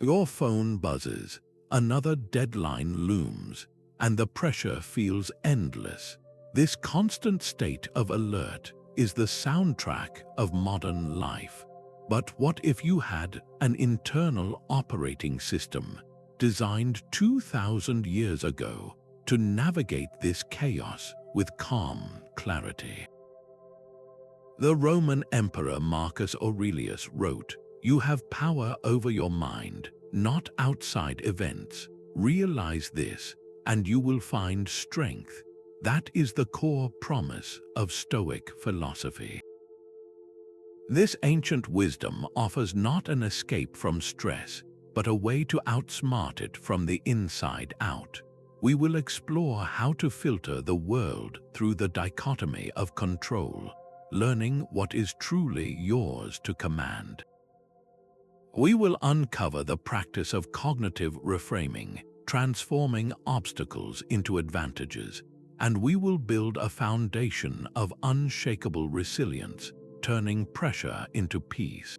Your phone buzzes, another deadline looms, and the pressure feels endless. This constant state of alert is the soundtrack of modern life. But what if you had an internal operating system designed 2,000 years ago to navigate this chaos with calm clarity? The Roman Emperor Marcus Aurelius wrote, "You have power over your mind, not outside events. Realize this, and you will find strength." That is the core promise of Stoic philosophy. This ancient wisdom offers not an escape from stress, but a way to outsmart it from the inside out. We will explore how to filter the world through the dichotomy of control, learning what is truly yours to command. We will uncover the practice of cognitive reframing, transforming obstacles into advantages, and we will build a foundation of unshakable resilience, turning pressure into peace.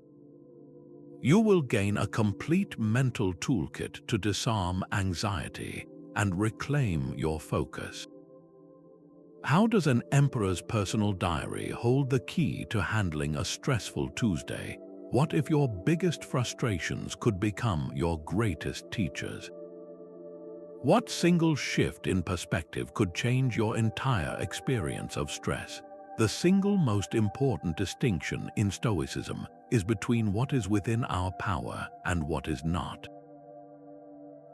You will gain a complete mental toolkit to disarm anxiety and reclaim your focus. How does an emperor's personal diary hold the key to handling a stressful Tuesday? What if your biggest frustrations could become your greatest teachers? What single shift in perspective could change your entire experience of stress? The single most important distinction in Stoicism is between what is within our power and what is not.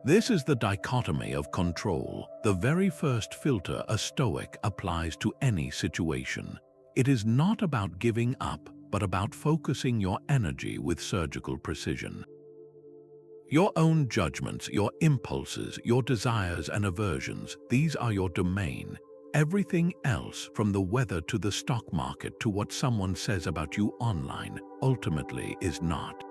This is the dichotomy of control, the very first filter a Stoic applies to any situation. It is not about giving up, but about focusing your energy with surgical precision. Your own judgments, your impulses, your desires and aversions, these are your domain. Everything else, from the weather to the stock market to what someone says about you online, ultimately is not.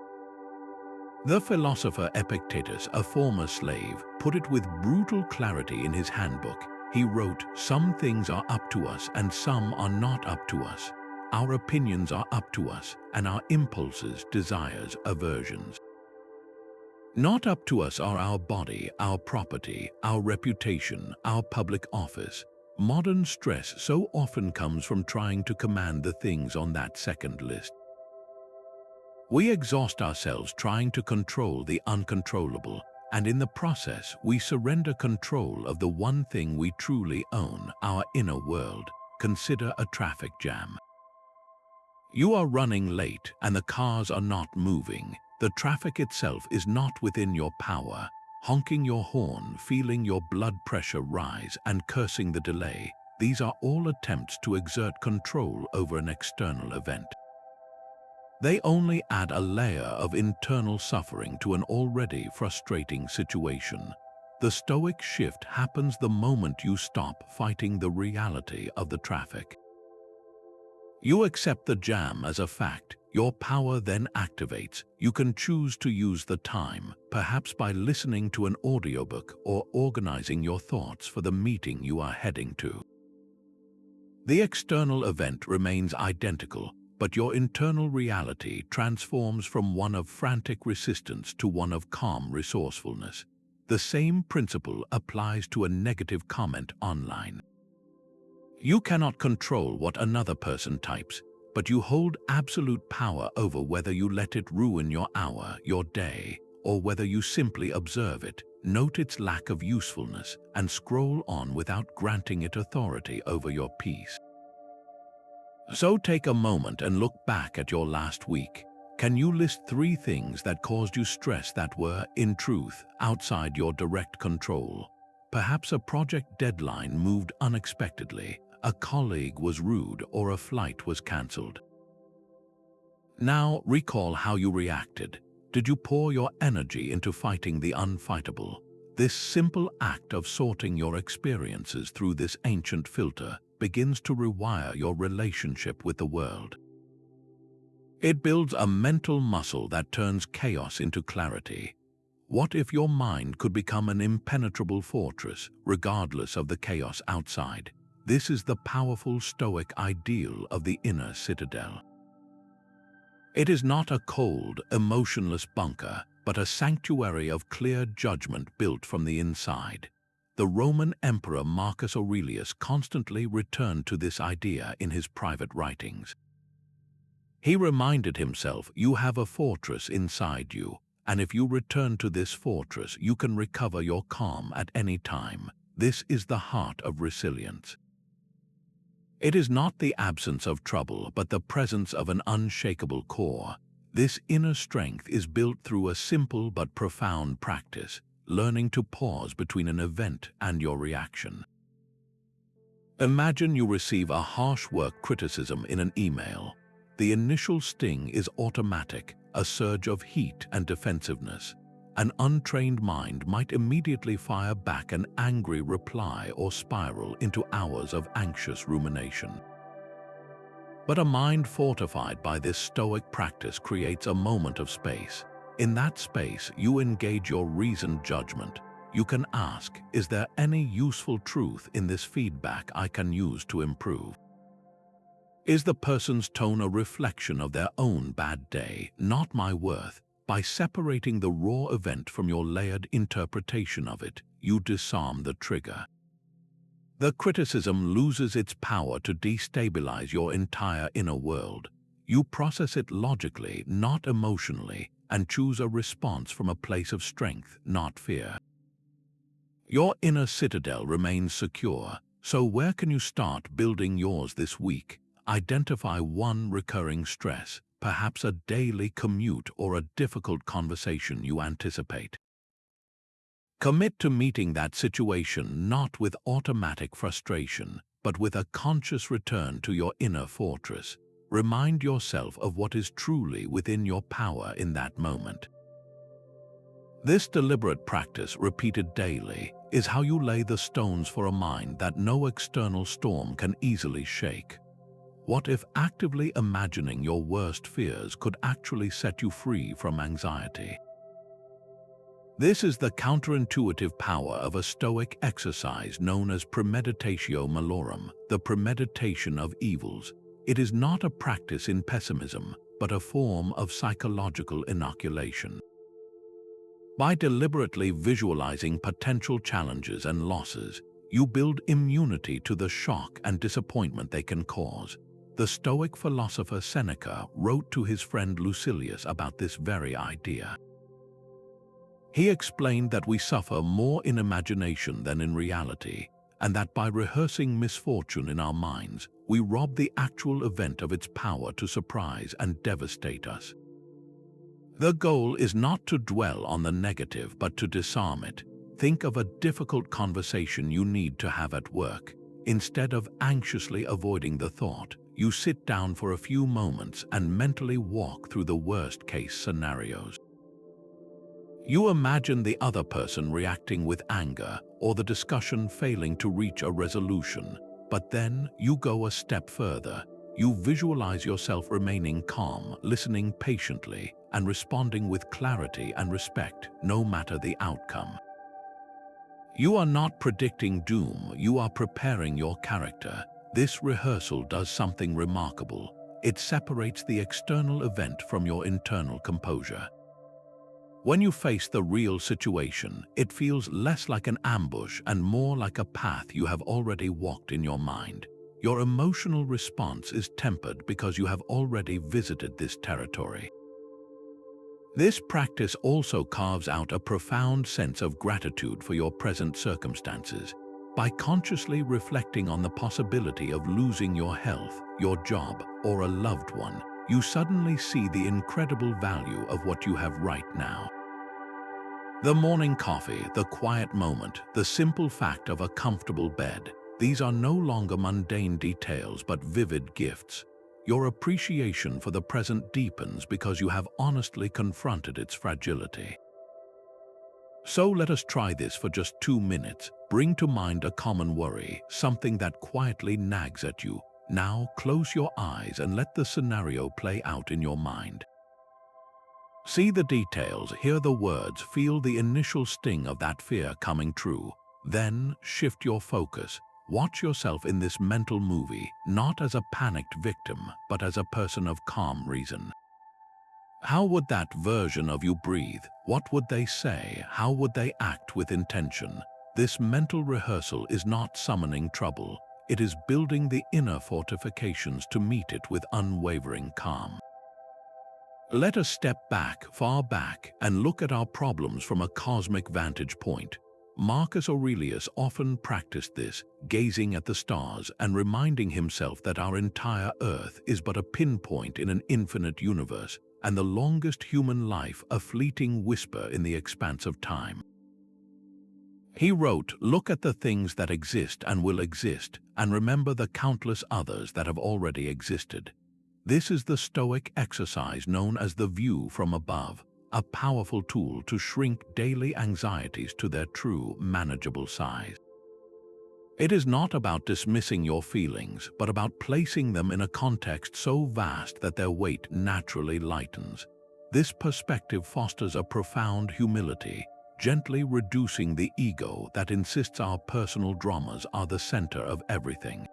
The philosopher Epictetus, a former slave, put it with brutal clarity in his handbook. He wrote, "Some things are up to us and some are not up to us. Our opinions are up to us, and our impulses, desires, aversions. Not up to us are our body, our property, our reputation, our public office." Modern stress so often comes from trying to command the things on that second list. We exhaust ourselves trying to control the uncontrollable, and in the process, we surrender control of the one thing we truly own, our inner world. Consider a traffic jam. You are running late and the cars are not moving. The traffic itself is not within your power. Honking your horn, feeling your blood pressure rise, and cursing the delay, these are all attempts to exert control over an external event. They only add a layer of internal suffering to an already frustrating situation. The Stoic shift happens the moment you stop fighting the reality of the traffic. You accept the jam as a fact. Your power then activates. You can choose to use the time, perhaps by listening to an audiobook or organizing your thoughts for the meeting you are heading to. The external event remains identical, but your internal reality transforms from one of frantic resistance to one of calm resourcefulness. The same principle applies to a negative comment online. You cannot control what another person types, but you hold absolute power over whether you let it ruin your hour, your day, or whether you simply observe it, note its lack of usefulness, and scroll on without granting it authority over your peace. So take a moment and look back at your last week. Can you list 3 things that caused you stress that were, in truth, outside your direct control? Perhaps a project deadline moved unexpectedly, a colleague was rude, or a flight was cancelled. Now recall how you reacted. Did you pour your energy into fighting the unfightable? This simple act of sorting your experiences through this ancient filter begins to rewire your relationship with the world. It builds a mental muscle that turns chaos into clarity. What if your mind could become an impenetrable fortress, regardless of the chaos outside? This is the powerful Stoic ideal of the inner citadel. It is not a cold, emotionless bunker, but a sanctuary of clear judgment built from the inside. The Roman Emperor Marcus Aurelius constantly returned to this idea in his private writings. He reminded himself, "You have a fortress inside you, and if you return to this fortress, you can recover your calm at any time." This is the heart of resilience. It is not the absence of trouble, but the presence of an unshakable core. This inner strength is built through a simple but profound practice, learning to pause between an event and your reaction. Imagine you receive a harsh work criticism in an email. The initial sting is automatic, a surge of heat and defensiveness. An untrained mind might immediately fire back an angry reply or spiral into hours of anxious rumination. But a mind fortified by this stoic practice creates a moment of space. In that space, you engage your reasoned judgment. You can ask, is there any useful truth in this feedback I can use to improve? Is the person's tone a reflection of their own bad day, not my worth? By separating the raw event from your layered interpretation of it, you disarm the trigger. The criticism loses its power to destabilize your entire inner world. You process it logically, not emotionally, and choose a response from a place of strength, not fear. Your inner citadel remains secure, so where can you start building yours this week? Identify one recurring stress, perhaps a daily commute or a difficult conversation you anticipate. Commit to meeting that situation not with automatic frustration, but with a conscious return to your inner fortress. Remind yourself of what is truly within your power in that moment. This deliberate practice, repeated daily, is how you lay the stones for a mind that no external storm can easily shake. What if actively imagining your worst fears could actually set you free from anxiety? This is the counterintuitive power of a Stoic exercise known as Premeditatio Malorum, the premeditation of evils. It is not a practice in pessimism, but a form of psychological inoculation. By deliberately visualizing potential challenges and losses, you build immunity to the shock and disappointment they can cause. The Stoic philosopher Seneca wrote to his friend Lucilius about this very idea. He explained that we suffer more in imagination than in reality, and that by rehearsing misfortune in our minds, we rob the actual event of its power to surprise and devastate us. The goal is not to dwell on the negative, but to disarm it. Think of a difficult conversation you need to have at work. Instead of anxiously avoiding the thought, you sit down for a few moments and mentally walk through the worst-case scenarios. You imagine the other person reacting with anger or the discussion failing to reach a resolution, but then you go a step further. You visualize yourself remaining calm, listening patiently, and responding with clarity and respect, no matter the outcome. You are not predicting doom, you are preparing your character. This rehearsal does something remarkable. It separates the external event from your internal composure. When you face the real situation, it feels less like an ambush and more like a path you have already walked in your mind. Your emotional response is tempered because you have already visited this territory. This practice also carves out a profound sense of gratitude for your present circumstances. By consciously reflecting on the possibility of losing your health, your job, or a loved one, you suddenly see the incredible value of what you have right now. The morning coffee, the quiet moment, the simple fact of a comfortable bed, these are no longer mundane details but vivid gifts. Your appreciation for the present deepens because you have honestly confronted its fragility. So let us try this for just 2 minutes. Bring to mind a common worry, something that quietly nags at you. Now close your eyes and let the scenario play out in your mind. See the details, hear the words, feel the initial sting of that fear coming true. Then shift your focus. Watch yourself in this mental movie, not as a panicked victim, but as a person of calm reason. How would that version of you breathe? What would they say? How would they act with intention? This mental rehearsal is not summoning trouble. It is building the inner fortifications to meet it with unwavering calm. Let us step back, far back, and look at our problems from a cosmic vantage point. Marcus Aurelius often practiced this, gazing at the stars and reminding himself that our entire Earth is but a pinpoint in an infinite universe, and the longest human life a fleeting whisper in the expanse of time. He wrote, "Look at the things that exist and will exist, and remember the countless others that have already existed." This is the Stoic exercise known as the view from above, a powerful tool to shrink daily anxieties to their true, manageable size. It is not about dismissing your feelings, but about placing them in a context so vast that their weight naturally lightens. This perspective fosters a profound humility, gently reducing the ego that insists our personal dramas are the center of everything.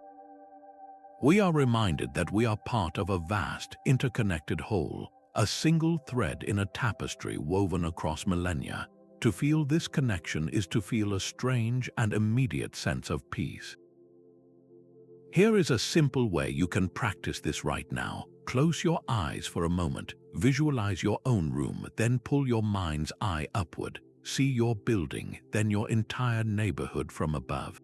We are reminded that we are part of a vast, interconnected whole, a single thread in a tapestry woven across millennia. To feel this connection is to feel a strange and immediate sense of peace. Here is a simple way you can practice this right now. Close your eyes for a moment, visualize your own room, then pull your mind's eye upward. See your building, then your entire neighborhood from above.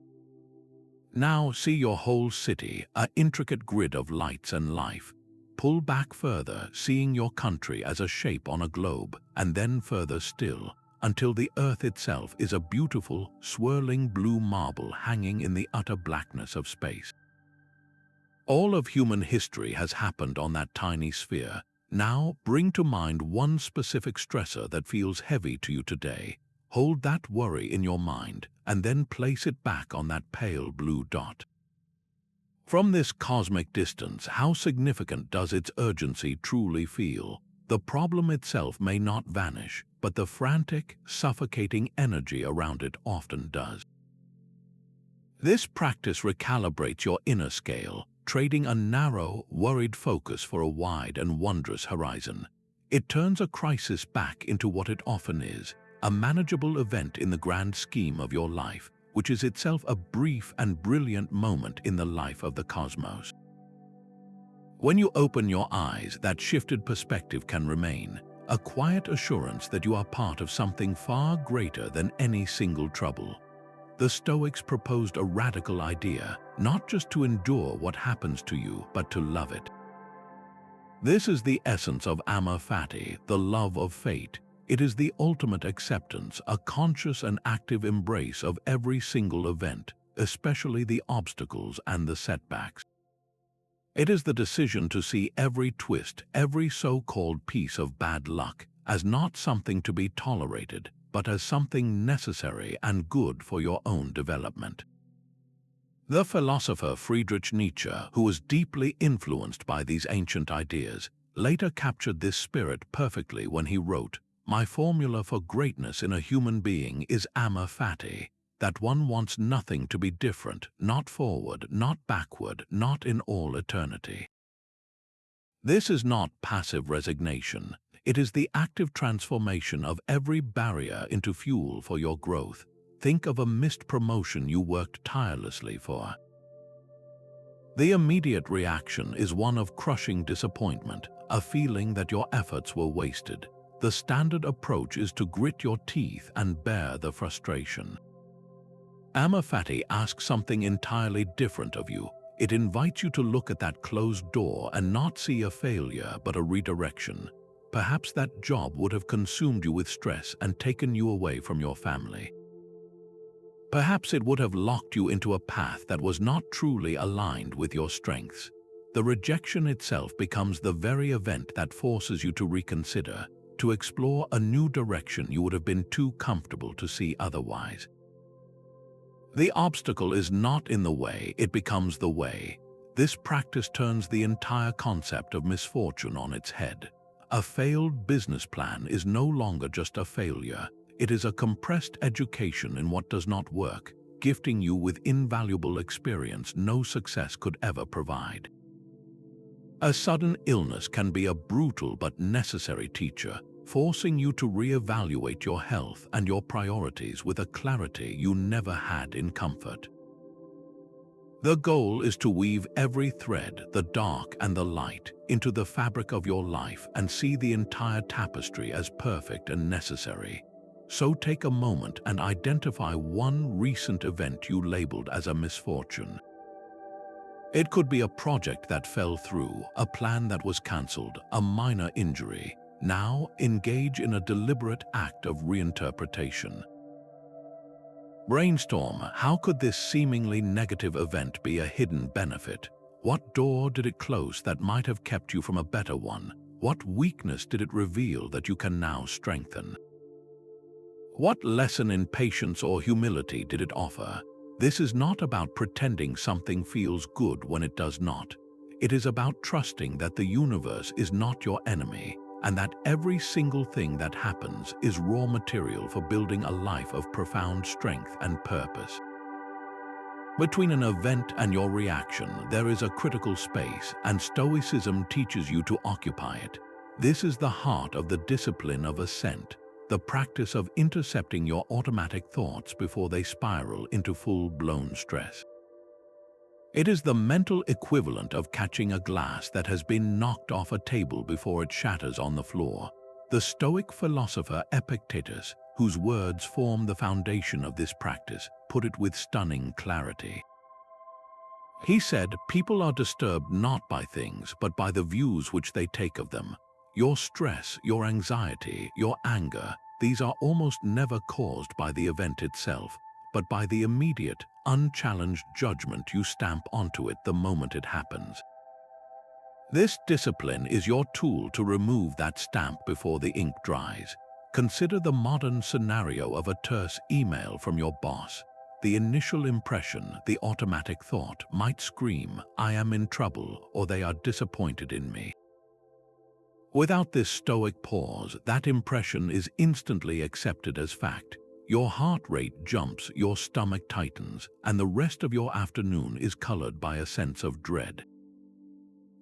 Now see your whole city, an intricate grid of lights and life. Pull back further, seeing your country as a shape on a globe, and then further still, until the earth itself is a beautiful, swirling blue marble hanging in the utter blackness of space. All of human history has happened on that tiny sphere. Now bring to mind one specific stressor that feels heavy to you today. Hold that worry in your mind, and then place it back on that pale blue dot. From this cosmic distance, how significant does its urgency truly feel? The problem itself may not vanish, but the frantic, suffocating energy around it often does. This practice recalibrates your inner scale, trading a narrow, worried focus for a wide and wondrous horizon. It turns a crisis back into what it often is, a manageable event in the grand scheme of your life, which is itself a brief and brilliant moment in the life of the cosmos. When you open your eyes, that shifted perspective can remain, a quiet assurance that you are part of something far greater than any single trouble. The Stoics proposed a radical idea, not just to endure what happens to you, but to love it. This is the essence of Amor Fati, the love of fate. It is the ultimate acceptance, a conscious and active embrace of every single event, especially the obstacles and the setbacks. It is the decision to see every twist, every so-called piece of bad luck, as not something to be tolerated, but as something necessary and good for your own development. The philosopher Friedrich Nietzsche, who was deeply influenced by these ancient ideas, later captured this spirit perfectly when he wrote, "My formula for greatness in a human being is Amor Fati, that one wants nothing to be different, not forward, not backward, not in all eternity." This is not passive resignation. It is the active transformation of every barrier into fuel for your growth. Think of a missed promotion you worked tirelessly for. The immediate reaction is one of crushing disappointment, a feeling that your efforts were wasted. The standard approach is to grit your teeth and bear the frustration. Amor Fati asks something entirely different of you. It invites you to look at that closed door and not see a failure but a redirection. Perhaps that job would have consumed you with stress and taken you away from your family. Perhaps it would have locked you into a path that was not truly aligned with your strengths. The rejection itself becomes the very event that forces you to reconsider, to explore a new direction you would have been too comfortable to see otherwise. The obstacle is not in the way, it becomes the way. This practice turns the entire concept of misfortune on its head. A failed business plan is no longer just a failure. It is a compressed education in what does not work, gifting you with invaluable experience no success could ever provide. A sudden illness can be a brutal but necessary teacher, forcing you to reevaluate your health and your priorities with a clarity you never had in comfort. The goal is to weave every thread, the dark and the light, into the fabric of your life and see the entire tapestry as perfect and necessary. So take a moment and identify one recent event you labeled as a misfortune. It could be a project that fell through, a plan that was cancelled, a minor injury. Now engage in a deliberate act of reinterpretation. Brainstorm, how could this seemingly negative event be a hidden benefit? What door did it close that might have kept you from a better one? What weakness did it reveal that you can now strengthen? What lesson in patience or humility did it offer? This is not about pretending something feels good when it does not. It is about trusting that the universe is not your enemy, and that every single thing that happens is raw material for building a life of profound strength and purpose. Between an event and your reaction, there is a critical space, and Stoicism teaches you to occupy it. This is the heart of the discipline of Assent, the practice of intercepting your automatic thoughts before they spiral into full-blown stress. It is the mental equivalent of catching a glass that has been knocked off a table before it shatters on the floor. The Stoic philosopher Epictetus, whose words form the foundation of this practice, put it with stunning clarity. He said, "People are disturbed not by things, but by the views which they take of them. Your stress, your anxiety, your anger, these are almost never caused by the event itself, but by the immediate, unchallenged judgment you stamp onto it the moment it happens." This discipline is your tool to remove that stamp before the ink dries. Consider the modern scenario of a terse email from your boss. The initial impression, the automatic thought, might scream, "I am in trouble," or "they are disappointed in me." Without this stoic pause, that impression is instantly accepted as fact. Your heart rate jumps, your stomach tightens, and the rest of your afternoon is colored by a sense of dread.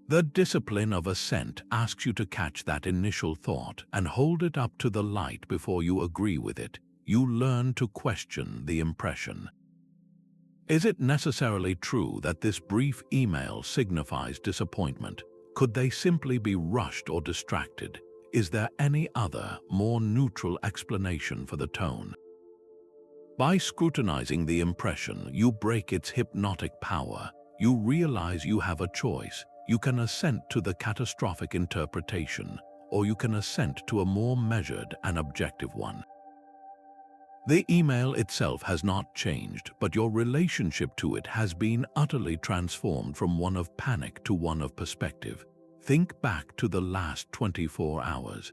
The discipline of Assent asks you to catch that initial thought and hold it up to the light before you agree with it. You learn to question the impression. Is it necessarily true that this brief email signifies disappointment? Could they simply be rushed or distracted? Is there any other, more neutral explanation for the tone? By scrutinizing the impression, you break its hypnotic power. You realize you have a choice. You can assent to the catastrophic interpretation, or you can assent to a more measured and objective one. The email itself has not changed, but your relationship to it has been utterly transformed from one of panic to one of perspective. Think back to the last 24 hours.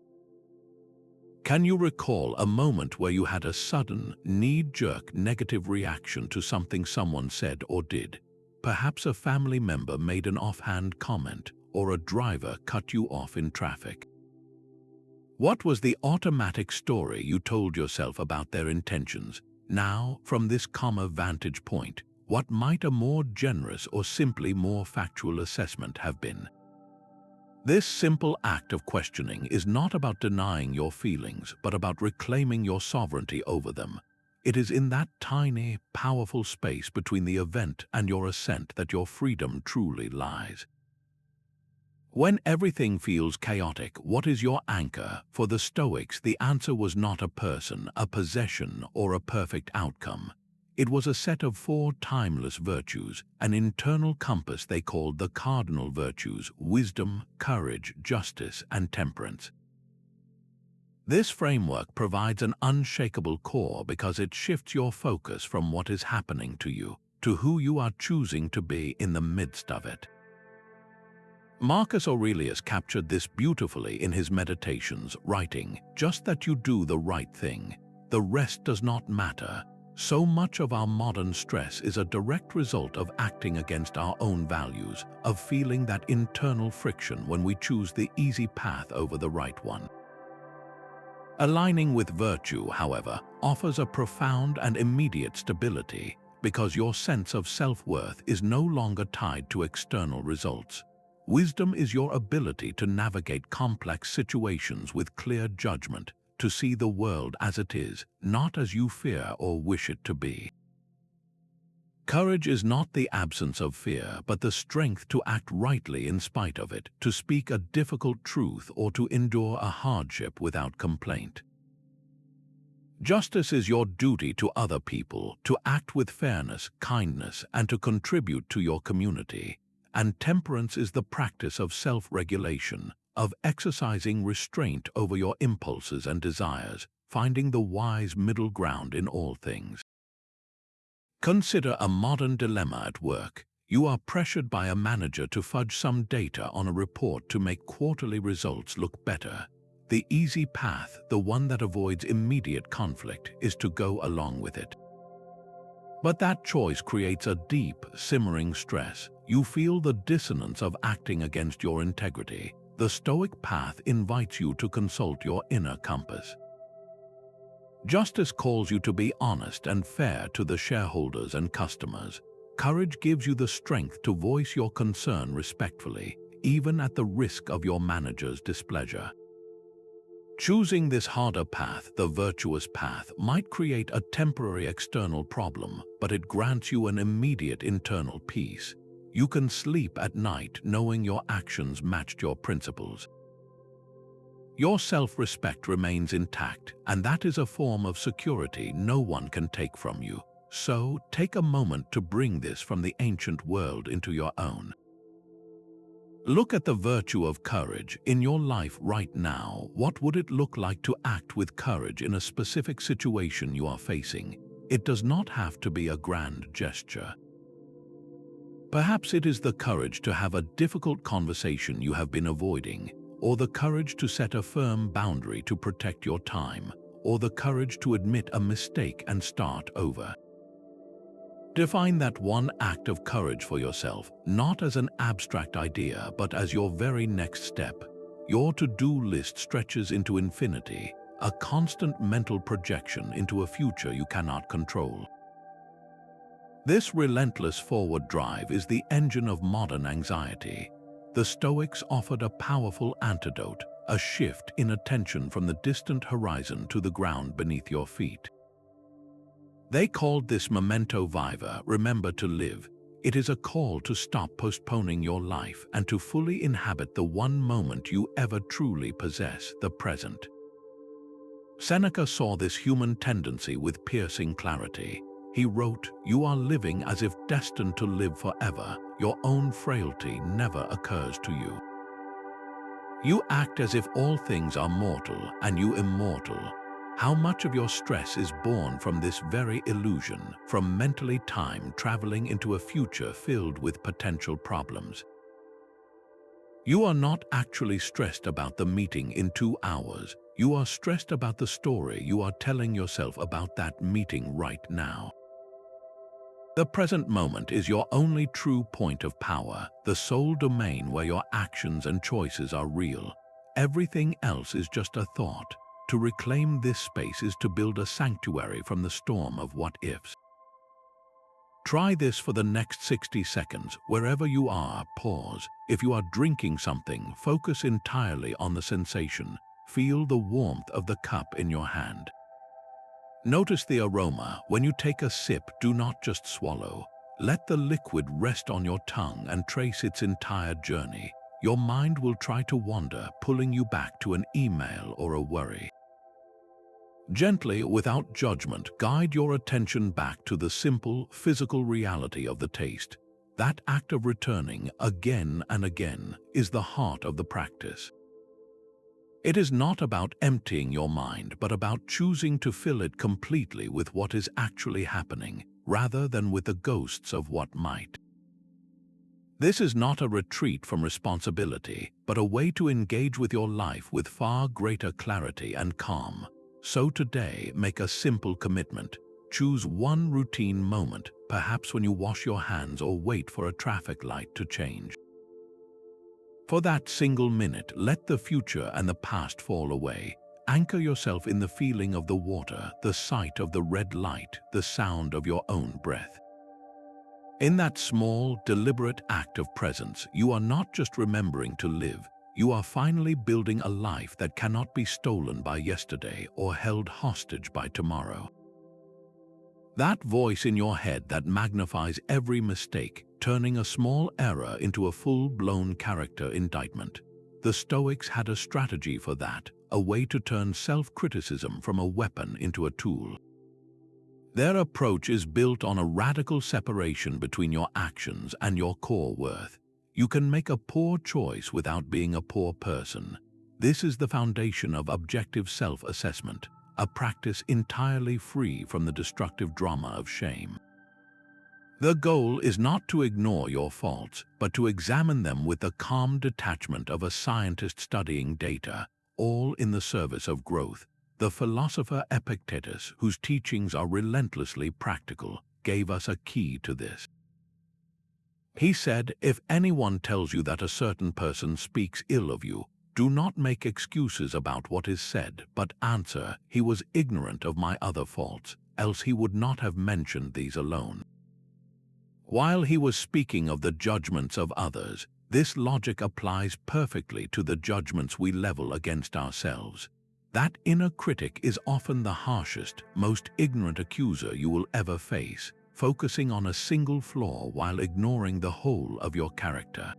Can you recall a moment where you had a sudden, knee-jerk negative reaction to something someone said or did? Perhaps a family member made an offhand comment, or a driver cut you off in traffic. What was the automatic story you told yourself about their intentions? Now, from this calmer vantage point, what might a more generous or simply more factual assessment have been? This simple act of questioning is not about denying your feelings, but about reclaiming your sovereignty over them. It is in that tiny, powerful space between the event and your assent that your freedom truly lies. When everything feels chaotic, what is your anchor? For the Stoics, the answer was not a person, a possession, or a perfect outcome. It was a set of 4 timeless virtues, an internal compass they called the Cardinal virtues: wisdom, courage, justice, and temperance. This framework provides an unshakable core because it shifts your focus from what is happening to you to who you are choosing to be in the midst of it. Marcus Aurelius captured this beautifully in his Meditations, writing, "Just that you do the right thing. The rest does not matter." So much of our modern stress is a direct result of acting against our own values, of feeling that internal friction when we choose the easy path over the right one. Aligning with virtue, however, offers a profound and immediate stability because your sense of self-worth is no longer tied to external results. Wisdom is your ability to navigate complex situations with clear judgment, to see the world as it is, not as you fear or wish it to be. Courage is not the absence of fear, but the strength to act rightly in spite of it, to speak a difficult truth or to endure a hardship without complaint. Justice is your duty to other people, to act with fairness, kindness, and to contribute to your community. And temperance is the practice of self-regulation, of exercising restraint over your impulses and desires, finding the wise middle ground in all things. Consider a modern dilemma at work. You are pressured by a manager to fudge some data on a report to make quarterly results look better. The easy path, the one that avoids immediate conflict, is to go along with it. But that choice creates a deep, simmering stress. You feel the dissonance of acting against your integrity. The Stoic path invites you to consult your inner compass. Justice calls you to be honest and fair to the shareholders and customers. Courage gives you the strength to voice your concern respectfully, even at the risk of your manager's displeasure. Choosing this harder path, the virtuous path, might create a temporary external problem, but it grants you an immediate internal peace. You can sleep at night knowing your actions matched your principles. Your self-respect remains intact, and that is a form of security no one can take from you. So, take a moment to bring this from the ancient world into your own. Look at the virtue of courage in your life right now. What would it look like to act with courage in a specific situation you are facing? It does not have to be a grand gesture. Perhaps it is the courage to have a difficult conversation you have been avoiding, or the courage to set a firm boundary to protect your time, or the courage to admit a mistake and start over. Define that one act of courage for yourself, not as an abstract idea, but as your very next step. Your to-do list stretches into infinity, a constant mental projection into a future you cannot control. This relentless forward drive is the engine of modern anxiety. The Stoics offered a powerful antidote, a shift in attention from the distant horizon to the ground beneath your feet. They called this Memento Vivere, remember to live. It is a call to stop postponing your life and to fully inhabit the one moment you ever truly possess, the present. Seneca saw this human tendency with piercing clarity. He wrote, "You are living as if destined to live forever. Your own frailty never occurs to you. You act as if all things are mortal and you immortal." How much of your stress is born from this very illusion, from mentally time traveling into a future filled with potential problems? You are not actually stressed about the meeting in 2 hours. You are stressed about the story you are telling yourself about that meeting right now. The present moment is your only true point of power, the sole domain where your actions and choices are real. Everything else is just a thought. To reclaim this space is to build a sanctuary from the storm of what-ifs. Try this for the next 60 seconds. Wherever you are, pause. If you are drinking something, focus entirely on the sensation. Feel the warmth of the cup in your hand. Notice the aroma. When you take a sip, do not just swallow. Let the liquid rest on your tongue and trace its entire journey. Your mind will try to wander, pulling you back to an email or a worry. Gently, without judgment, guide your attention back to the simple, physical reality of the taste. That act of returning again and again is the heart of the practice. It is not about emptying your mind, but about choosing to fill it completely with what is actually happening, rather than with the ghosts of what might. This is not a retreat from responsibility, but a way to engage with your life with far greater clarity and calm. So today, make a simple commitment. Choose one routine moment, perhaps when you wash your hands or wait for a traffic light to change. For that single minute, let the future and the past fall away. Anchor yourself in the feeling of the water, the sight of the red light, the sound of your own breath. In that small, deliberate act of presence, you are not just remembering to live, you are finally building a life that cannot be stolen by yesterday or held hostage by tomorrow. That voice in your head that magnifies every mistake, turning a small error into a full-blown character indictment. The Stoics had a strategy for that, a way to turn self-criticism from a weapon into a tool. Their approach is built on a radical separation between your actions and your core worth. You can make a poor choice without being a poor person. This is the foundation of objective self-assessment, a practice entirely free from the destructive drama of shame. The goal is not to ignore your faults, but to examine them with the calm detachment of a scientist studying data, all in the service of growth. The philosopher Epictetus, whose teachings are relentlessly practical, gave us a key to this. He said, "If anyone tells you that a certain person speaks ill of you, do not make excuses about what is said, but answer, 'He was ignorant of my other faults, else he would not have mentioned these alone.'" While he was speaking of the judgments of others, this logic applies perfectly to the judgments we level against ourselves. That inner critic is often the harshest, most ignorant accuser you will ever face, focusing on a single flaw while ignoring the whole of your character.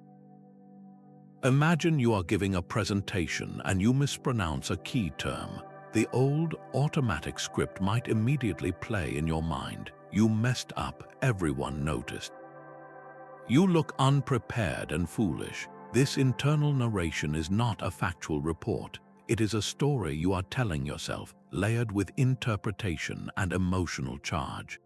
Imagine you are giving a presentation and you mispronounce a key term. The old, automatic script might immediately play in your mind. You messed up, everyone noticed. You look unprepared and foolish. This internal narration is not a factual report. It is a story you are telling yourself, layered with interpretation and emotional charge.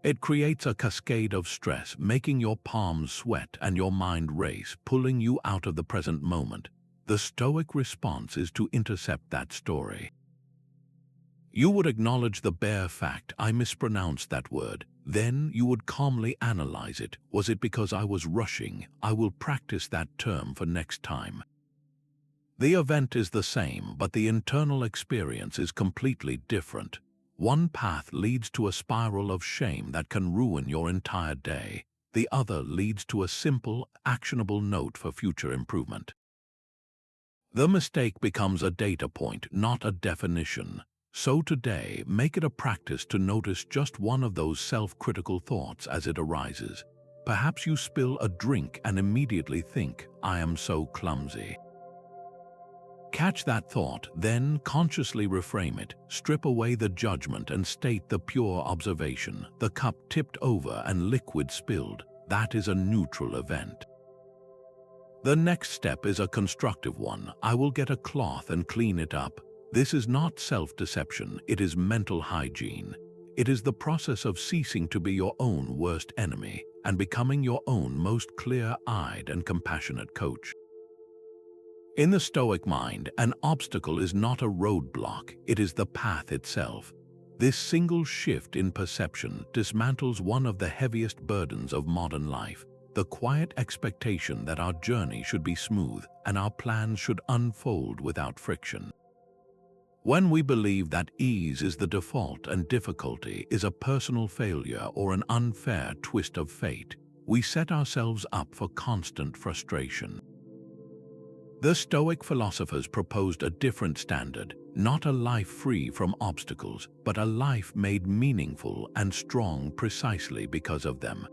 It creates a cascade of stress, making your palms sweat and your mind race, pulling you out of the present moment. The Stoic response is to intercept that story. You would acknowledge the bare fact, "I mispronounced that word." Then you would calmly analyze it. Was it because I was rushing? I will practice that term for next time. The event is the same, but the internal experience is completely different. One path leads to a spiral of shame that can ruin your entire day. The other leads to a simple, actionable note for future improvement. The mistake becomes a data point, not a definition. So today, make it a practice to notice just one of those self-critical thoughts as it arises. Perhaps you spill a drink and immediately think, "I am so clumsy." Catch that thought, then consciously reframe it, strip away the judgment and state the pure observation. The cup tipped over and liquid spilled. That is a neutral event. The next step is a constructive one. I will get a cloth and clean it up. This is not self-deception, it is mental hygiene. It is the process of ceasing to be your own worst enemy and becoming your own most clear-eyed and compassionate coach. In the Stoic mind, an obstacle is not a roadblock, it is the path itself. This single shift in perception dismantles one of the heaviest burdens of modern life, the quiet expectation that our journey should be smooth and our plans should unfold without friction. When we believe that ease is the default and difficulty is a personal failure or an unfair twist of fate, we set ourselves up for constant frustration. The Stoic philosophers proposed a different standard, not a life free from obstacles, but a life made meaningful and strong precisely because of them.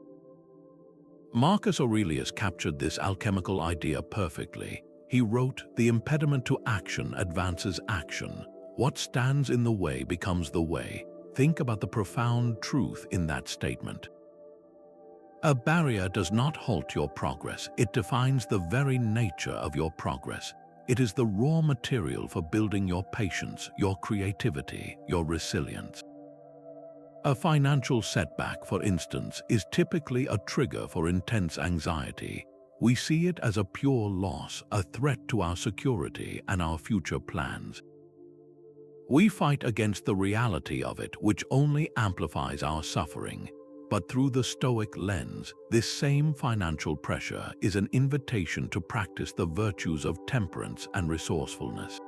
Marcus Aurelius captured this alchemical idea perfectly. He wrote, "The impediment to action advances action. What stands in the way becomes the way." Think about the profound truth in that statement. A barrier does not halt your progress, it defines the very nature of your progress. It is the raw material for building your patience, your creativity, your resilience. A financial setback, for instance, is typically a trigger for intense anxiety. We see it as a pure loss, a threat to our security and our future plans. We fight against the reality of it, which only amplifies our suffering. But through the Stoic lens, this same financial pressure is an invitation to practice the virtues of temperance and resourcefulness.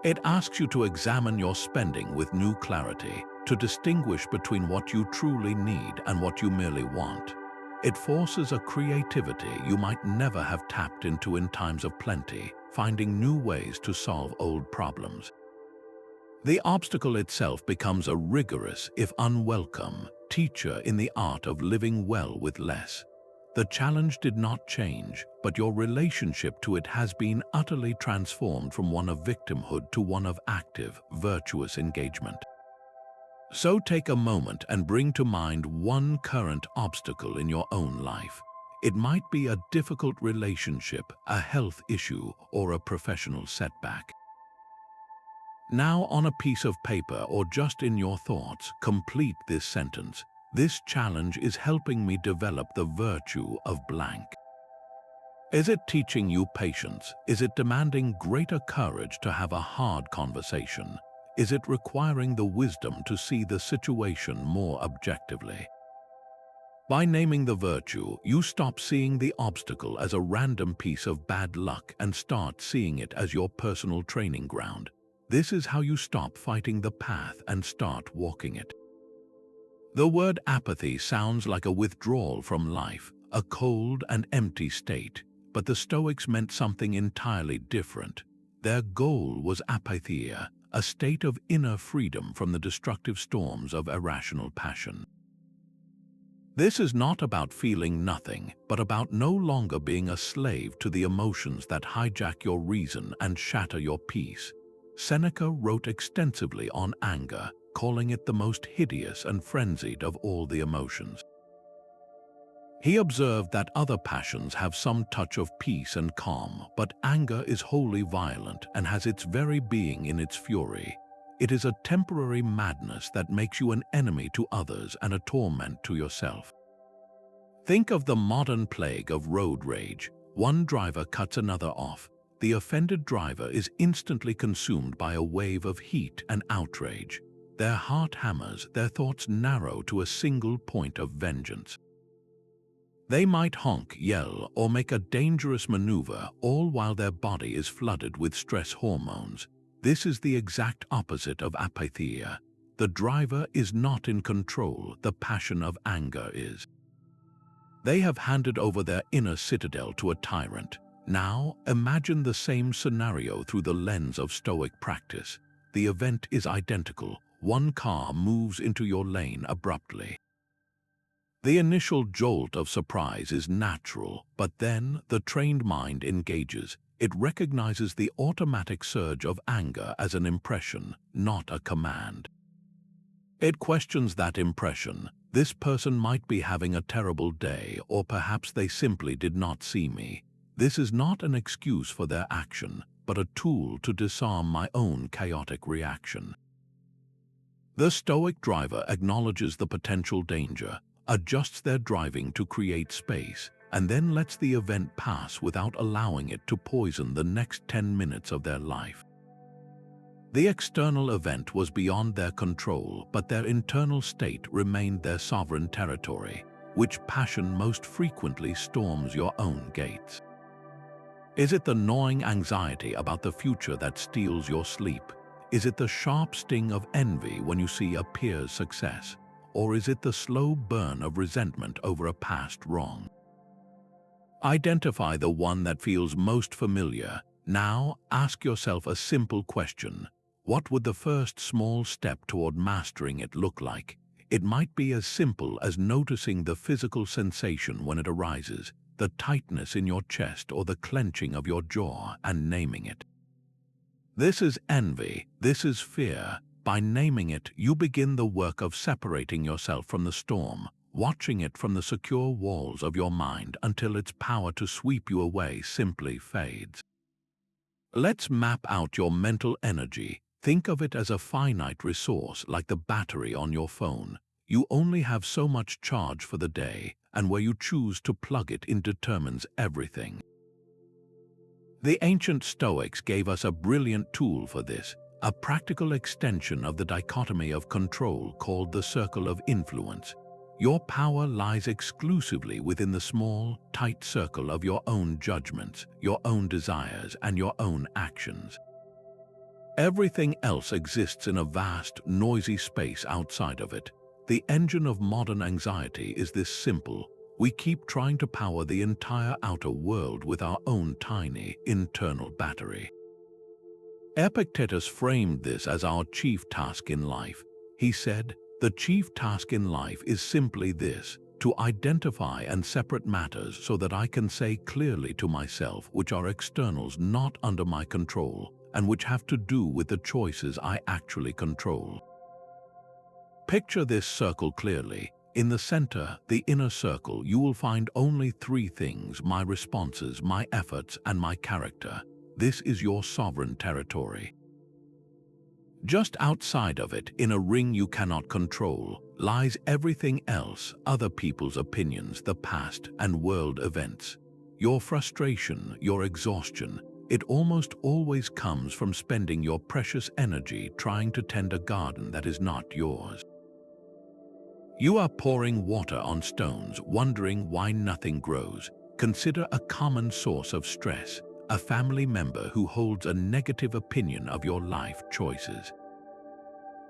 It asks you to examine your spending with new clarity, to distinguish between what you truly need and what you merely want. It forces a creativity you might never have tapped into in times of plenty, finding new ways to solve old problems. The obstacle itself becomes a rigorous, if unwelcome, teacher in the art of living well with less. The challenge did not change, but your relationship to it has been utterly transformed from one of victimhood to one of active, virtuous engagement. So take a moment and bring to mind one current obstacle in your own life. It might be a difficult relationship, a health issue, or a professional setback. Now, on a piece of paper or just in your thoughts, complete this sentence. This challenge is helping me develop the virtue of blank. Is it teaching you patience? Is it demanding greater courage to have a hard conversation? Is it requiring the wisdom to see the situation more objectively? By naming the virtue, you stop seeing the obstacle as a random piece of bad luck and start seeing it as your personal training ground. This is how you stop fighting the path and start walking it. The word apathy sounds like a withdrawal from life, a cold and empty state, but the Stoics meant something entirely different. Their goal was Sympatheia, a state of inner freedom from the destructive storms of irrational passion. This is not about feeling nothing, but about no longer being a slave to the emotions that hijack your reason and shatter your peace. Seneca wrote extensively on anger, calling it the most hideous and frenzied of all the emotions. He observed that other passions have some touch of peace and calm, but anger is wholly violent and has its very being in its fury. It is a temporary madness that makes you an enemy to others and a torment to yourself. Think of the modern plague of road rage. One driver cuts another off. The offended driver is instantly consumed by a wave of heat and outrage. Their heart hammers, their thoughts narrow to a single point of vengeance. They might honk, yell, or make a dangerous maneuver, all while their body is flooded with stress hormones. This is the exact opposite of Sympatheia. The driver is not in control, the passion of anger is. They have handed over their inner citadel to a tyrant. Now, imagine the same scenario through the lens of Stoic practice. The event is identical. One car moves into your lane abruptly. The initial jolt of surprise is natural, but then the trained mind engages. It recognizes the automatic surge of anger as an impression, not a command. It questions that impression. This person might be having a terrible day, or perhaps they simply did not see me. This is not an excuse for their action, but a tool to disarm my own chaotic reaction. The Stoic driver acknowledges the potential danger, adjusts their driving to create space, and then lets the event pass without allowing it to poison the next 10 minutes of their life. The external event was beyond their control, but their internal state remained their sovereign territory. Which passion most frequently storms your own gates? Is it the gnawing anxiety about the future that steals your sleep? Is it the sharp sting of envy when you see a peer's success? Or is it the slow burn of resentment over a past wrong? Identify the one that feels most familiar. Now, ask yourself a simple question. What would the first small step toward mastering it look like? It might be as simple as noticing the physical sensation when it arises, the tightness in your chest or the clenching of your jaw, and naming it. This is envy, this is fear. By naming it, you begin the work of separating yourself from the storm, watching it from the secure walls of your mind until its power to sweep you away simply fades. Let's map out your mental energy. Think of it as a finite resource like the battery on your phone. You only have so much charge for the day, and where you choose to plug it in determines everything. The ancient Stoics gave us a brilliant tool for this, a practical extension of the dichotomy of control called the circle of influence. Your power lies exclusively within the small, tight circle of your own judgments, your own desires, and your own actions. Everything else exists in a vast, noisy space outside of it. The engine of modern anxiety is this simple: we keep trying to power the entire outer world with our own tiny, internal battery. Epictetus framed this as our chief task in life. He said, "The chief task in life is simply this: to identify and separate matters so that I can say clearly to myself which are externals not under my control, and which have to do with the choices I actually control." Picture this circle clearly. In the center, the inner circle, you will find only three things: my responses, my efforts, and my character. This is your sovereign territory. Just outside of it, in a ring you cannot control, lies everything else: other people's opinions, the past, and world events. Your frustration, your exhaustion, it almost always comes from spending your precious energy trying to tend a garden that is not yours. You are pouring water on stones, wondering why nothing grows. Consider a common source of stress: a family member who holds a negative opinion of your life choices.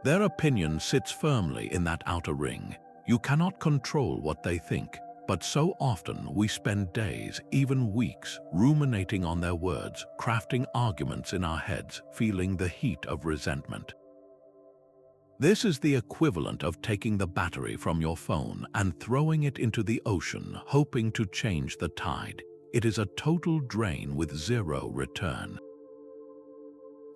Their opinion sits firmly in that outer ring. You cannot control what they think, but so often we spend days, even weeks, ruminating on their words, crafting arguments in our heads, feeling the heat of resentment. This is the equivalent of taking the battery from your phone and throwing it into the ocean, hoping to change the tide. It is a total drain with zero return.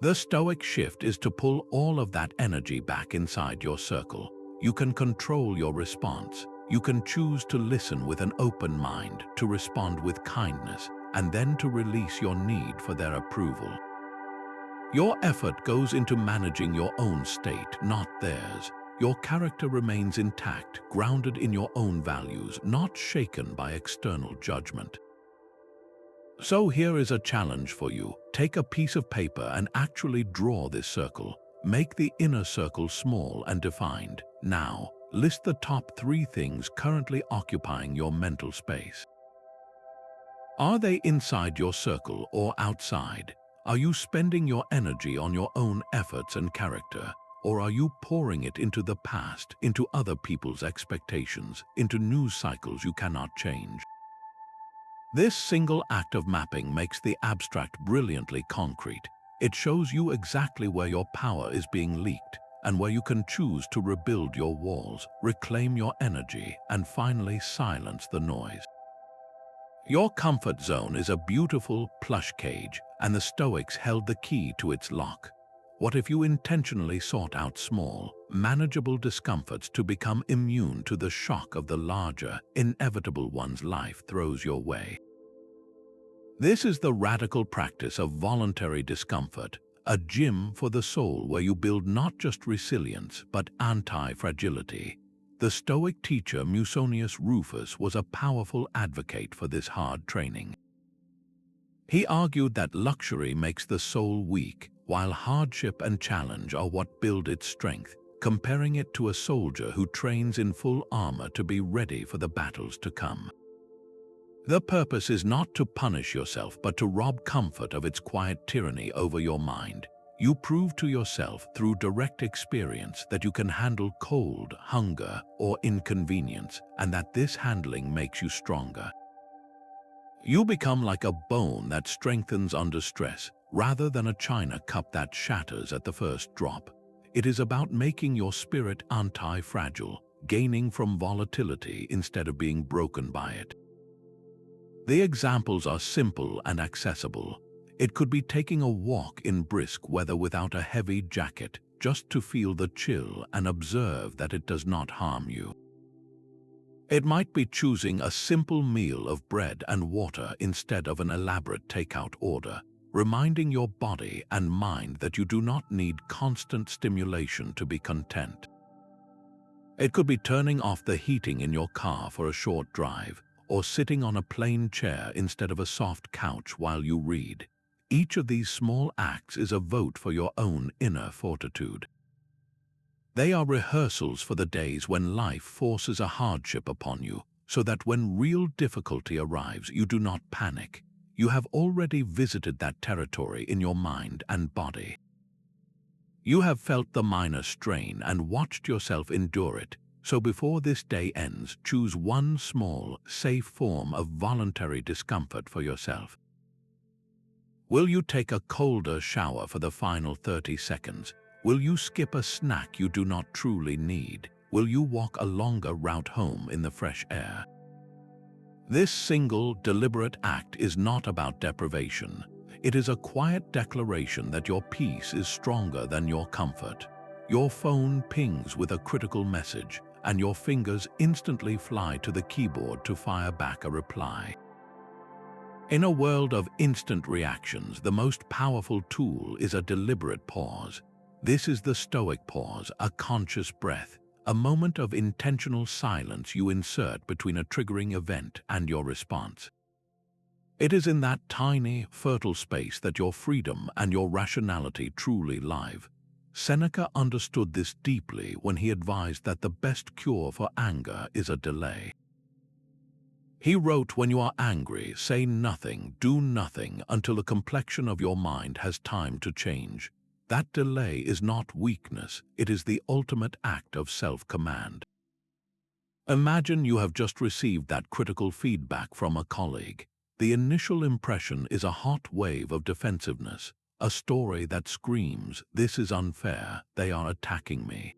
The Stoic shift is to pull all of that energy back inside your circle. You can control your response. You can choose to listen with an open mind, to respond with kindness, and then to release your need for their approval. Your effort goes into managing your own state, not theirs. Your character remains intact, grounded in your own values, not shaken by external judgment. So here is a challenge for you. Take a piece of paper and actually draw this circle. Make the inner circle small and defined. Now, list the top 3 things currently occupying your mental space. Are they inside your circle or outside? Are you spending your energy on your own efforts and character, or are you pouring it into the past, into other people's expectations, into news cycles you cannot change? This single act of mapping makes the abstract brilliantly concrete. It shows you exactly where your power is being leaked and where you can choose to rebuild your walls, reclaim your energy, and finally silence the noise. Your comfort zone is a beautiful, plush cage, and the Stoics held the key to its lock. What if you intentionally sought out small, manageable discomforts to become immune to the shock of the larger, inevitable ones life throws your way? This is the radical practice of voluntary discomfort, a gym for the soul where you build not just resilience, but anti-fragility. The Stoic teacher Musonius Rufus was a powerful advocate for this hard training. He argued that luxury makes the soul weak, while hardship and challenge are what build its strength, comparing it to a soldier who trains in full armor to be ready for the battles to come. The purpose is not to punish yourself, but to rob comfort of its quiet tyranny over your mind. You prove to yourself through direct experience that you can handle cold, hunger, or inconvenience, and that this handling makes you stronger. You become like a bone that strengthens under stress, rather than a china cup that shatters at the first drop. It is about making your spirit anti-fragile, gaining from volatility instead of being broken by it. The examples are simple and accessible. It could be taking a walk in brisk weather without a heavy jacket, just to feel the chill and observe that it does not harm you. It might be choosing a simple meal of bread and water instead of an elaborate takeout order, reminding your body and mind that you do not need constant stimulation to be content. It could be turning off the heating in your car for a short drive, or sitting on a plain chair instead of a soft couch while you read. Each of these small acts is a vote for your own inner fortitude. They are rehearsals for the days when life forces a hardship upon you, so that when real difficulty arrives, you do not panic. You have already visited that territory in your mind and body. You have felt the minor strain and watched yourself endure it, so before this day ends, choose one small, safe form of voluntary discomfort for yourself. Will you take a colder shower for the final 30 seconds? Will you skip a snack you do not truly need? Will you walk a longer route home in the fresh air? This single, deliberate act is not about deprivation. It is a quiet declaration that your peace is stronger than your comfort. Your phone pings with a critical message, and your fingers instantly fly to the keyboard to fire back a reply. In a world of instant reactions, the most powerful tool is a deliberate pause. This is the Stoic pause, a conscious breath, a moment of intentional silence you insert between a triggering event and your response. It is in that tiny, fertile space that your freedom and your rationality truly live. Seneca understood this deeply when he advised that the best cure for anger is a delay. He wrote, "When you are angry, say nothing, do nothing until the complexion of your mind has time to change." That delay is not weakness, it is the ultimate act of self-command. Imagine you have just received that critical feedback from a colleague. The initial impression is a hot wave of defensiveness, a story that screams, "This is unfair, they are attacking me."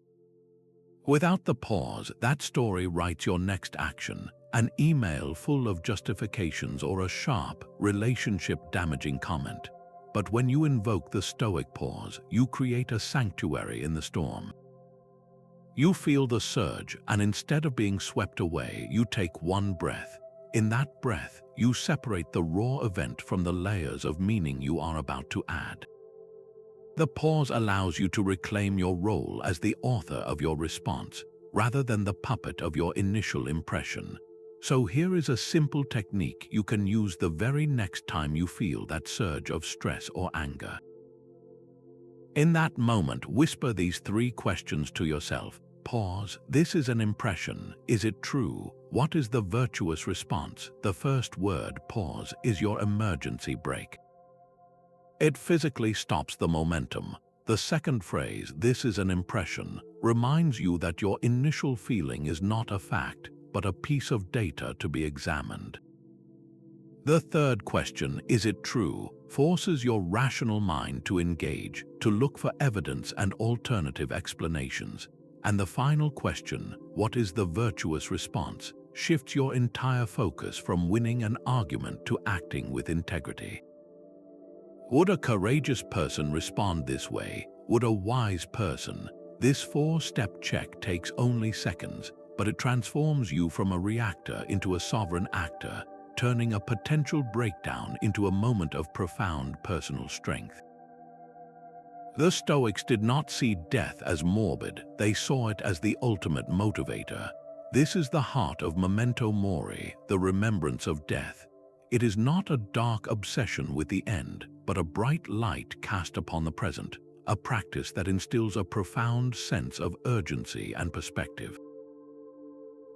Without the pause, that story writes your next action, an email full of justifications or a sharp, relationship-damaging comment. But when you invoke the Stoic pause, you create a sanctuary in the storm. You feel the surge, and instead of being swept away, you take one breath. In that breath, you separate the raw event from the layers of meaning you are about to add. The pause allows you to reclaim your role as the author of your response, rather than the puppet of your initial impression. So here is a simple technique you can use the very next time you feel that surge of stress or anger. In that moment, whisper these 3 questions to yourself. Pause. This is an impression. Is it true? What is the virtuous response? The first word, pause, is your emergency brake. It physically stops the momentum. The second phrase, this is an impression, reminds you that your initial feeling is not a fact, but a piece of data to be examined. The third question, is it true, forces your rational mind to engage, to look for evidence and alternative explanations. And the final question, what is the virtuous response, shifts your entire focus from winning an argument to acting with integrity. Would a courageous person respond this way? Would a wise person? This 4-step check takes only seconds, but it transforms you from a reactor into a sovereign actor, turning a potential breakdown into a moment of profound personal strength. The Stoics did not see death as morbid, they saw it as the ultimate motivator. This is the heart of Memento Mori, the remembrance of death. It is not a dark obsession with the end, but a bright light cast upon the present, a practice that instills a profound sense of urgency and perspective.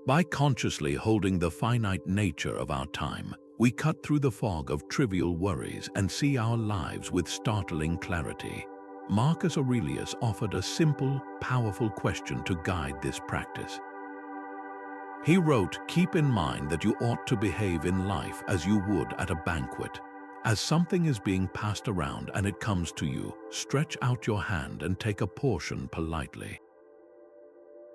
By consciously holding the finite nature of our time, we cut through the fog of trivial worries and see our lives with startling clarity. Marcus Aurelius offered a simple, powerful question to guide this practice. He wrote, "Keep in mind that you ought to behave in life as you would at a banquet. As something is being passed around and it comes to you, stretch out your hand and take a portion politely.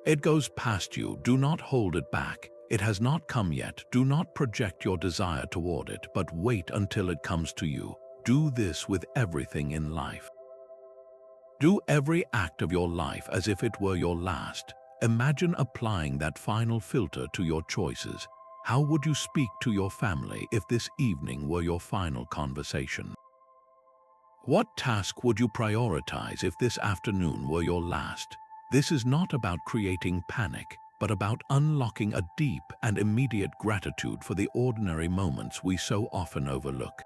It goes past you, do not hold it back. It has not come yet, do not project your desire toward it, but wait until it comes to you. Do this with everything in life. Do every act of your life as if it were your last. Imagine applying that final filter to your choices. How would you speak to your family if this evening were your final conversation? What task would you prioritize if this afternoon were your last? This is not about creating panic, but about unlocking a deep and immediate gratitude for the ordinary moments we so often overlook.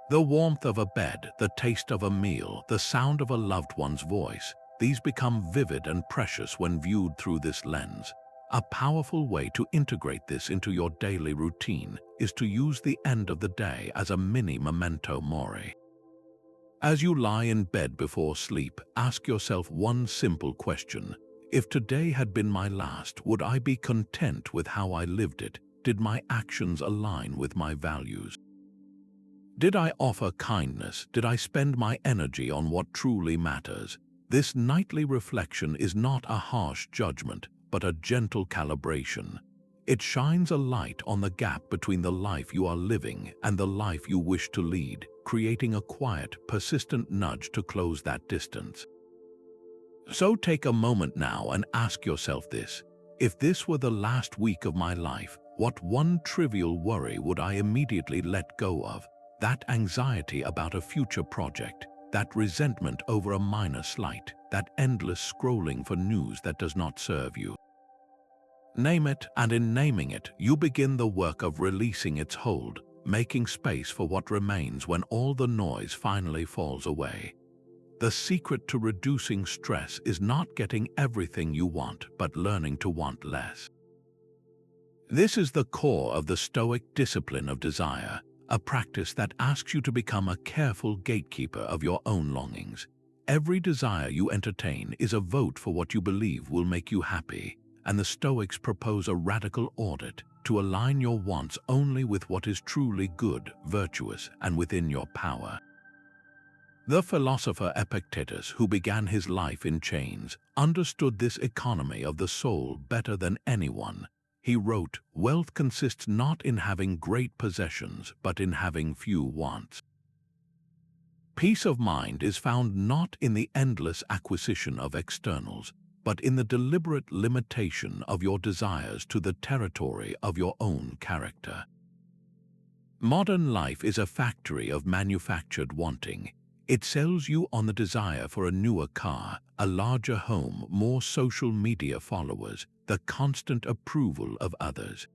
The warmth of a bed, the taste of a meal, the sound of a loved one's voice, these become vivid and precious when viewed through this lens. A powerful way to integrate this into your daily routine is to use the end of the day as a mini memento mori. As you lie in bed before sleep, ask yourself one simple question. If today had been my last, would I be content with how I lived it? Did my actions align with my values? Did I offer kindness? Did I spend my energy on what truly matters? This nightly reflection is not a harsh judgment, but a gentle calibration. It shines a light on the gap between the life you are living and the life you wish to lead, creating a quiet, persistent nudge to close that distance. So take a moment now and ask yourself this. If this were the last week of my life, what one trivial worry would I immediately let go of? That anxiety about a future project, that resentment over a minor slight, that endless scrolling for news that does not serve you. Name it, and in naming it, you begin the work of releasing its hold, making space for what remains when all the noise finally falls away. The secret to reducing stress is not getting everything you want, but learning to want less. This is the core of the Stoic discipline of desire, a practice that asks you to become a careful gatekeeper of your own longings. Every desire you entertain is a vote for what you believe will make you happy, and the Stoics propose a radical audit to align your wants only with what is truly good, virtuous, and within your power. The philosopher Epictetus, who began his life in chains, understood this economy of the soul better than anyone. He wrote, "Wealth consists not in having great possessions, but in having few wants." Peace of mind is found not in the endless acquisition of externals, but in the deliberate limitation of your desires to the territory of your own character. Modern life is a factory of manufactured wanting. It sells you on the desire for a newer car, a larger home, more social media followers, the constant approval of others.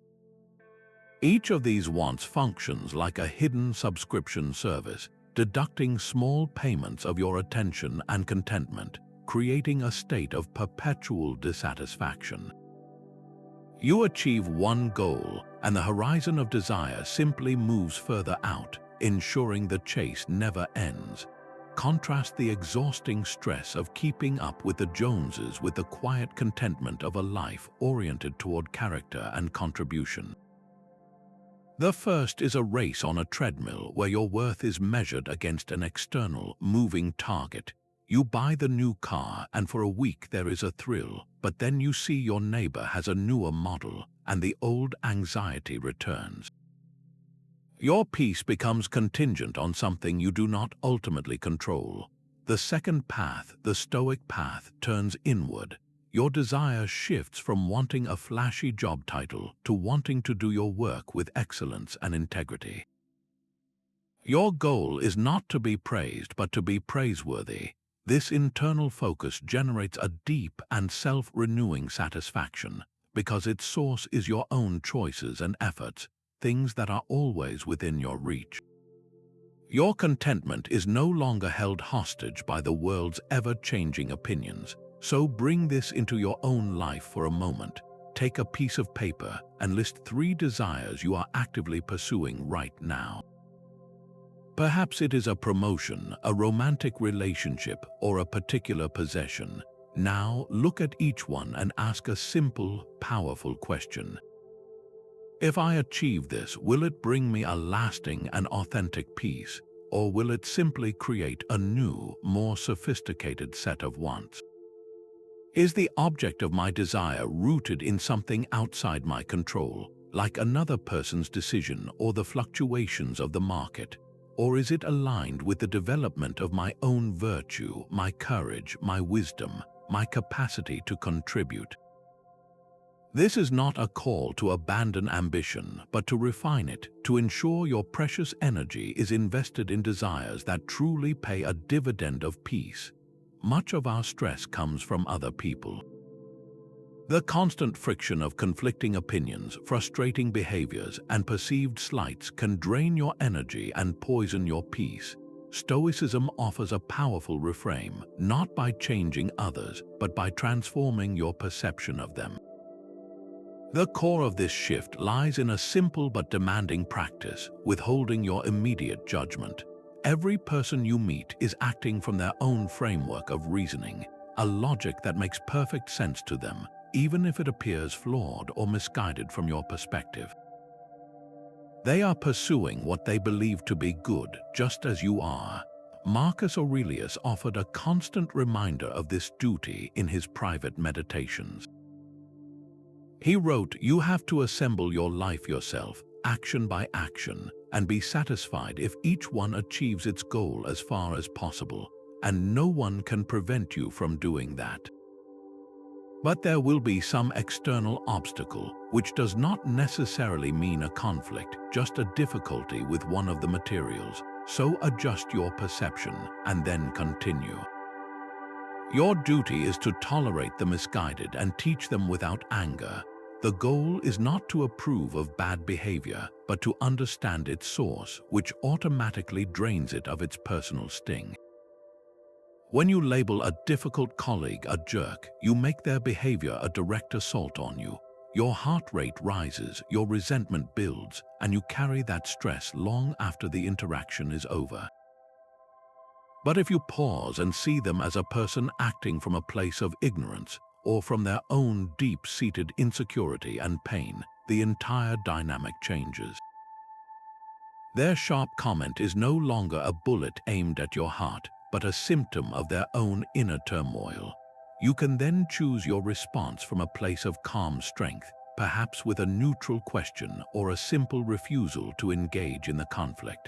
Each of these wants functions like a hidden subscription service, deducting small payments of your attention and contentment, creating a state of perpetual dissatisfaction. You achieve one goal, and the horizon of desire simply moves further out, ensuring the chase never ends. Contrast the exhausting stress of keeping up with the Joneses with the quiet contentment of a life oriented toward character and contribution. The first is a race on a treadmill where your worth is measured against an external, moving target. You buy the new car, and for a week there is a thrill, but then you see your neighbor has a newer model, and the old anxiety returns. Your peace becomes contingent on something you do not ultimately control. The second path, the Stoic path, turns inward. Your desire shifts from wanting a flashy job title to wanting to do your work with excellence and integrity. Your goal is not to be praised, but to be praiseworthy. This internal focus generates a deep and self-renewing satisfaction because its source is your own choices and efforts, things that are always within your reach. Your contentment is no longer held hostage by the world's ever-changing opinions, so bring this into your own life for a moment. Take a piece of paper and list 3 desires you are actively pursuing right now. Perhaps it is a promotion, a romantic relationship, or a particular possession. Now look at each one and ask a simple, powerful question. If I achieve this, will it bring me a lasting and authentic peace, or will it simply create a new, more sophisticated set of wants? Is the object of my desire rooted in something outside my control, like another person's decision or the fluctuations of the market? Or is it aligned with the development of my own virtue, my courage, my wisdom, my capacity to contribute? This is not a call to abandon ambition, but to refine it, to ensure your precious energy is invested in desires that truly pay a dividend of peace. Much of our stress comes from other people. The constant friction of conflicting opinions, frustrating behaviors, and perceived slights can drain your energy and poison your peace. Stoicism offers a powerful reframe, not by changing others, but by transforming your perception of them. The core of this shift lies in a simple but demanding practice, withholding your immediate judgment. Every person you meet is acting from their own framework of reasoning, a logic that makes perfect sense to them, even if it appears flawed or misguided from your perspective. They are pursuing what they believe to be good, just as you are. Marcus Aurelius offered a constant reminder of this duty in his private meditations. He wrote, "You have to assemble your life yourself, action by action, and be satisfied if each one achieves its goal as far as possible, and no one can prevent you from doing that. But there will be some external obstacle, which does not necessarily mean a conflict, just a difficulty with one of the materials, so adjust your perception and then continue. Your duty is to tolerate the misguided and teach them without anger. The goal is not to approve of bad behavior, but to understand its source, which automatically drains it of its personal sting. When you label a difficult colleague a jerk, you make their behavior a direct assault on you. Your heart rate rises, your resentment builds, and you carry that stress long after the interaction is over. But if you pause and see them as a person acting from a place of ignorance, or from their own deep-seated insecurity and pain, the entire dynamic changes. Their sharp comment is no longer a bullet aimed at your heart, but a symptom of their own inner turmoil. You can then choose your response from a place of calm strength, perhaps with a neutral question or a simple refusal to engage in the conflict.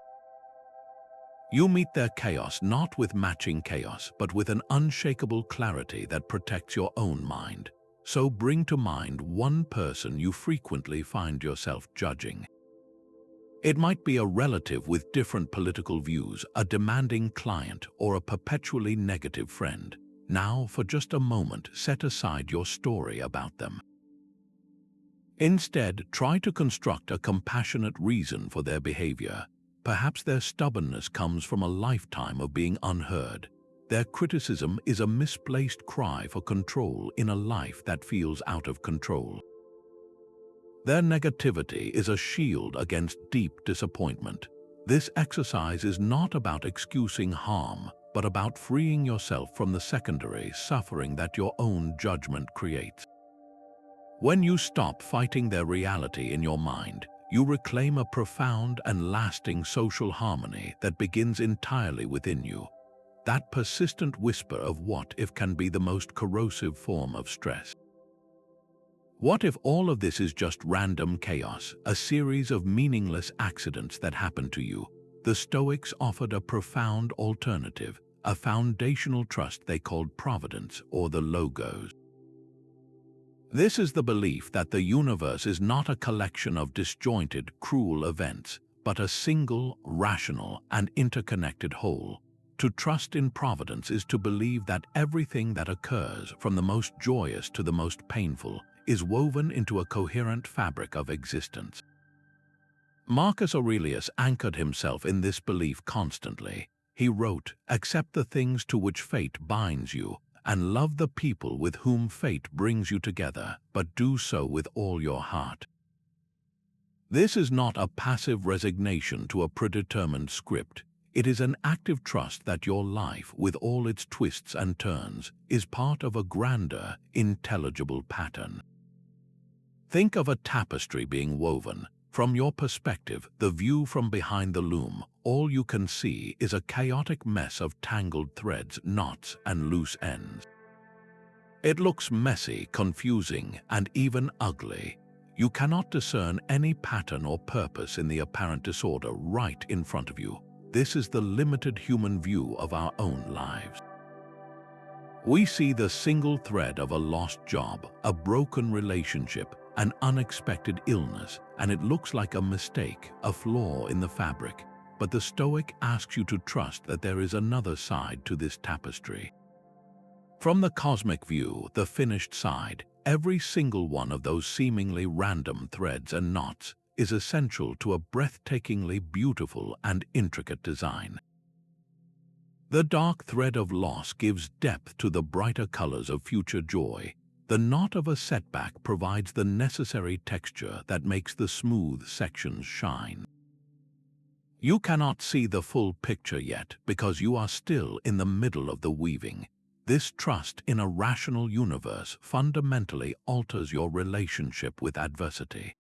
You meet their chaos not with matching chaos, but with an unshakable clarity that protects your own mind. So bring to mind one person you frequently find yourself judging. It might be a relative with different political views, a demanding client, or a perpetually negative friend. Now, for just a moment, set aside your story about them. Instead, try to construct a compassionate reason for their behavior. Perhaps their stubbornness comes from a lifetime of being unheard. Their criticism is a misplaced cry for control in a life that feels out of control. Their negativity is a shield against deep disappointment. This exercise is not about excusing harm, but about freeing yourself from the secondary suffering that your own judgment creates. When you stop fighting their reality in your mind, you reclaim a profound and lasting social harmony that begins entirely within you. That persistent whisper of what if can be the most corrosive form of stress. What if all of this is just random chaos, a series of meaningless accidents that happen to you? The Stoics offered a profound alternative, a foundational trust they called Providence, or the Logos. This is the belief that the universe is not a collection of disjointed, cruel events, but a single, rational, and interconnected whole. To trust in Providence is to believe that everything that occurs, from the most joyous to the most painful, is woven into a coherent fabric of existence. Marcus Aurelius anchored himself in this belief constantly. He wrote, "Accept the things to which fate binds you, and love the people with whom fate brings you together, but do so with all your heart." This is not a passive resignation to a predetermined script. It is an active trust that your life, with all its twists and turns, is part of a grander, intelligible pattern. Think of a tapestry being woven. From your perspective, the view from behind the loom, all you can see is a chaotic mess of tangled threads, knots, and loose ends. It looks messy, confusing, and even ugly. You cannot discern any pattern or purpose in the apparent disorder right in front of you. This is the limited human view of our own lives. We see the single thread of a lost job, a broken relationship, an unexpected illness, and it looks like a mistake, a flaw in the fabric. But the Stoic asks you to trust that there is another side to this tapestry. From the cosmic view, the finished side, every single one of those seemingly random threads and knots is essential to a breathtakingly beautiful and intricate design. The dark thread of loss gives depth to the brighter colors of future joy. The knot of a setback provides the necessary texture that makes the smooth sections shine. You cannot see the full picture yet because you are still in the middle of the weaving. This trust in a rational universe fundamentally alters your relationship with adversity.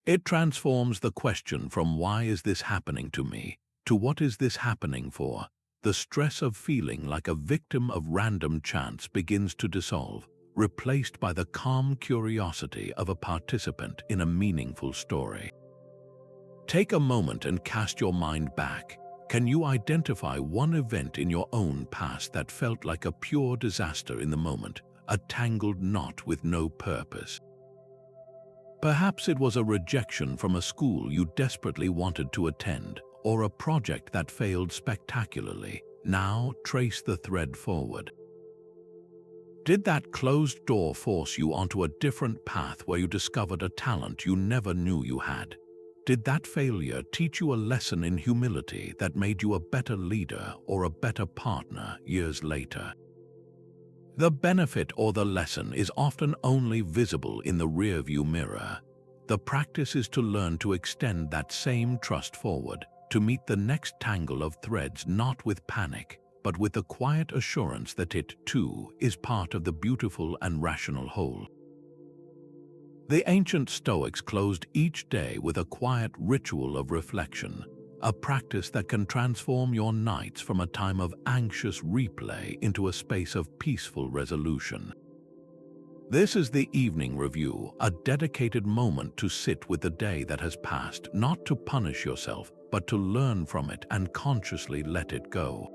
It transforms the question from "why is this happening to me?" to "what is this happening for?" The stress of feeling like a victim of random chance begins to dissolve, replaced by the calm curiosity of a participant in a meaningful story. Take a moment and cast your mind back. Can you identify one event in your own past that felt like a pure disaster in the moment, a tangled knot with no purpose? Perhaps it was a rejection from a school you desperately wanted to attend, or a project that failed spectacularly. Now trace the thread forward. Did that closed door force you onto a different path where you discovered a talent you never knew you had? Did that failure teach you a lesson in humility that made you a better leader or a better partner years later? The benefit or the lesson is often only visible in the rearview mirror. The practice is to learn to extend that same trust forward, to meet the next tangle of threads not with panic, but with the quiet assurance that it, too, is part of the beautiful and rational whole. The ancient Stoics closed each day with a quiet ritual of reflection, a practice that can transform your nights from a time of anxious replay into a space of peaceful resolution. This is the evening review, a dedicated moment to sit with the day that has passed, not to punish yourself, but to learn from it and consciously let it go.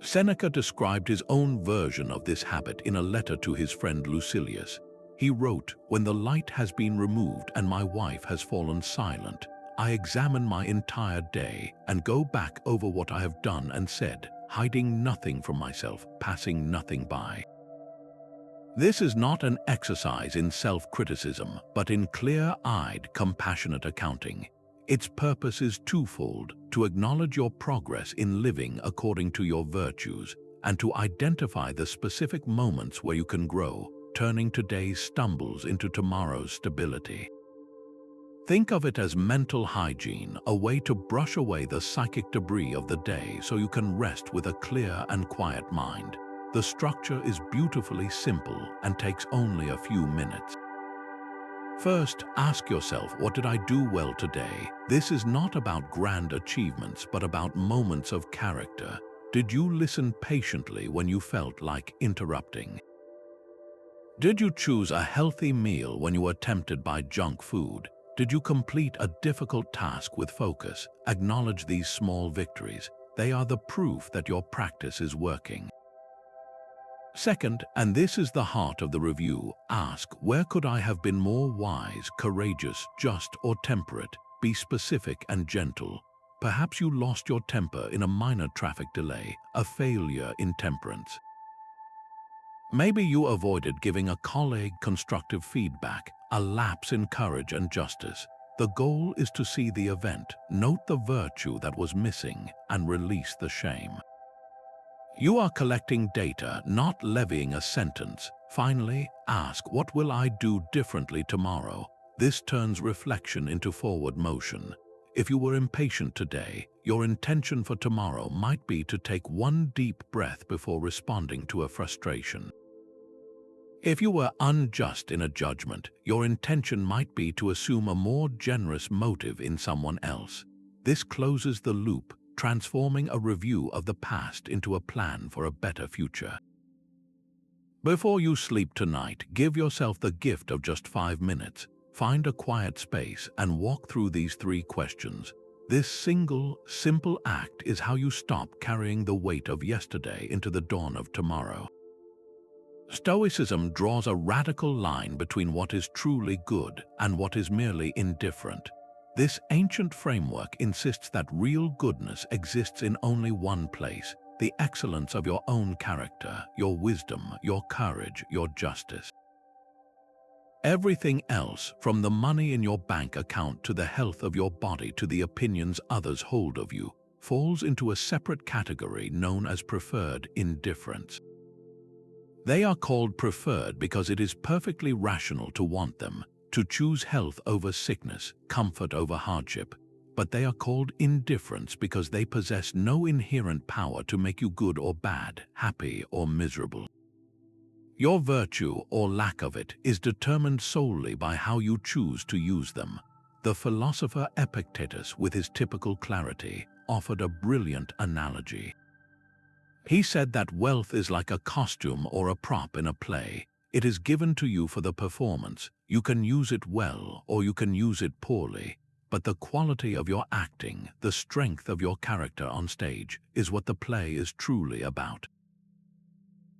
Seneca described his own version of this habit in a letter to his friend Lucilius. He wrote, "When the light has been removed and my wife has fallen silent, I examine my entire day and go back over what I have done and said, hiding nothing from myself, passing nothing by." This is not an exercise in self-criticism, but in clear-eyed, compassionate accounting. Its purpose is twofold: to acknowledge your progress in living according to your virtues, and to identify the specific moments where you can grow, turning today's stumbles into tomorrow's stability. Think of it as mental hygiene, a way to brush away the psychic debris of the day so you can rest with a clear and quiet mind. The structure is beautifully simple and takes only a few minutes. First, ask yourself, what did I do well today? This is not about grand achievements, but about moments of character. Did you listen patiently when you felt like interrupting? Did you choose a healthy meal when you were tempted by junk food? Did you complete a difficult task with focus? Acknowledge these small victories. They are the proof that your practice is working. Second, and this is the heart of the review, ask, where could I have been more wise, courageous, just, or temperate? Be specific and gentle. Perhaps you lost your temper in a minor traffic delay, a failure in temperance. Maybe you avoided giving a colleague constructive feedback, a lapse in courage and justice. The goal is to see the event, note the virtue that was missing, and release the shame. You are collecting data, not levying a sentence. Finally, ask, what will I do differently tomorrow? This turns reflection into forward motion. If you were impatient today, your intention for tomorrow might be to take one deep breath before responding to a frustration. If you were unjust in a judgment, your intention might be to assume a more generous motive in someone else. This closes the loop, transforming a review of the past into a plan for a better future. Before you sleep tonight, give yourself the gift of just 5 minutes. Find a quiet space and walk through these 3 questions. This single, simple act is how you stop carrying the weight of yesterday into the dawn of tomorrow. Stoicism draws a radical line between what is truly good and what is merely indifferent. This ancient framework insists that real goodness exists in only one place: the excellence of your own character, your wisdom, your courage, your justice. Everything else, from the money in your bank account to the health of your body to the opinions others hold of you, falls into a separate category known as preferred indifference. They are called preferred because it is perfectly rational to want them, to choose health over sickness, comfort over hardship. but they are called indifferents because they possess no inherent power to make you good or bad, happy or miserable. Your virtue or lack of it is determined solely by how you choose to use them. The philosopher Epictetus, with his typical clarity, offered a brilliant analogy. He said that wealth is like a costume or a prop in a play. It is given to you for the performance. You can use it well or you can use it poorly, but the quality of your acting, the strength of your character on stage, is what the play is truly about.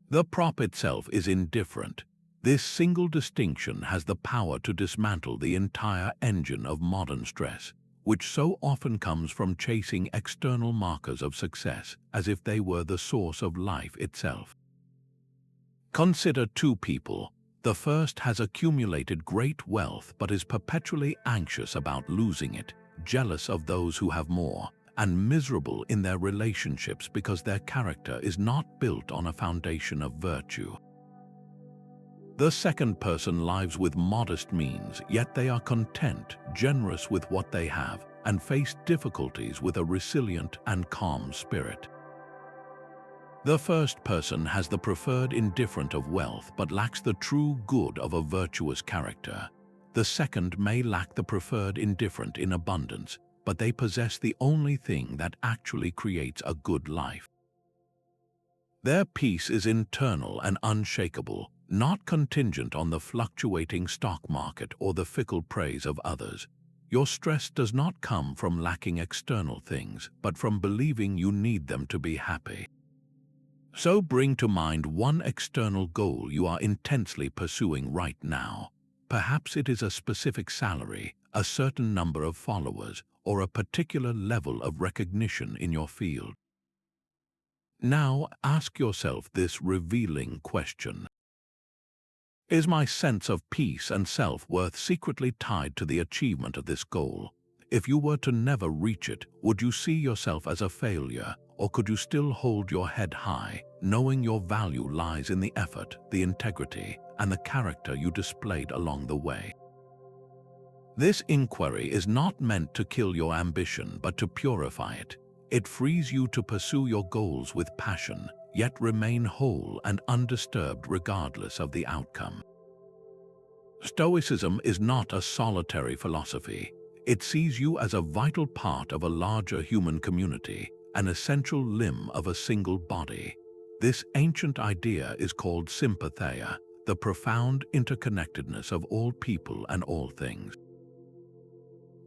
The prop itself is indifferent. This single distinction has the power to dismantle the entire engine of modern stress, which so often comes from chasing external markers of success as if they were the source of life itself. Consider two people. The first has accumulated great wealth but is perpetually anxious about losing it, jealous of those who have more, and miserable in their relationships because their character is not built on a foundation of virtue. The second person lives with modest means, yet they are content, generous with what they have, and face difficulties with a resilient and calm spirit. The first person has the preferred indifferent of wealth but lacks the true good of a virtuous character. The second may lack the preferred indifferent in abundance, but they possess the only thing that actually creates a good life. Their peace is internal and unshakable, not contingent on the fluctuating stock market or the fickle praise of others. Your stress does not come from lacking external things, but from believing you need them to be happy. So bring to mind one external goal you are intensely pursuing right now. Perhaps it is a specific salary, a certain number of followers, or a particular level of recognition in your field. Now ask yourself this revealing question. Is my sense of peace and self-worth secretly tied to the achievement of this goal? If you were to never reach it, would you see yourself as a failure, or could you still hold your head high, knowing your value lies in the effort, the integrity, and the character you displayed along the way? This inquiry is not meant to kill your ambition, but to purify it. It frees you to pursue your goals with passion, yet remain whole and undisturbed regardless of the outcome. Stoicism is not a solitary philosophy. It sees you as a vital part of a larger human community, an essential limb of a single body. This ancient idea is called Sympatheia, the profound interconnectedness of all people and all things.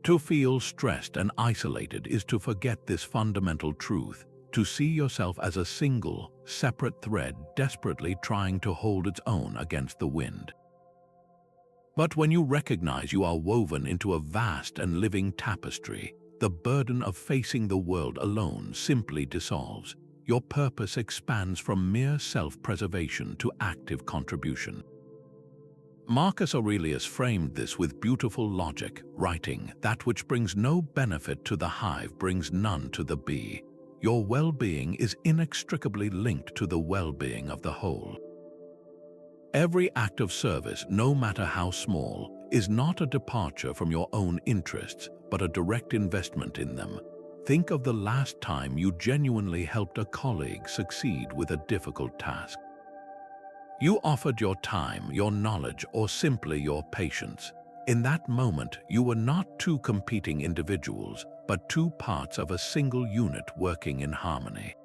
To feel stressed and isolated is to forget this fundamental truth, to see yourself as a single, separate thread desperately trying to hold its own against the wind. But when you recognize you are woven into a vast and living tapestry, the burden of facing the world alone simply dissolves. Your purpose expands from mere self-preservation to active contribution. Marcus Aurelius framed this with beautiful logic, writing, "That which brings no benefit to the hive brings none to the bee." Your well-being is inextricably linked to the well-being of the whole. Every act of service, no matter how small, is not a departure from your own interests, but a direct investment in them. Think of the last time you genuinely helped a colleague succeed with a difficult task. You offered your time, your knowledge, or simply your patience. In that moment, you were not two competing individuals, but two parts of a single unit working in harmony.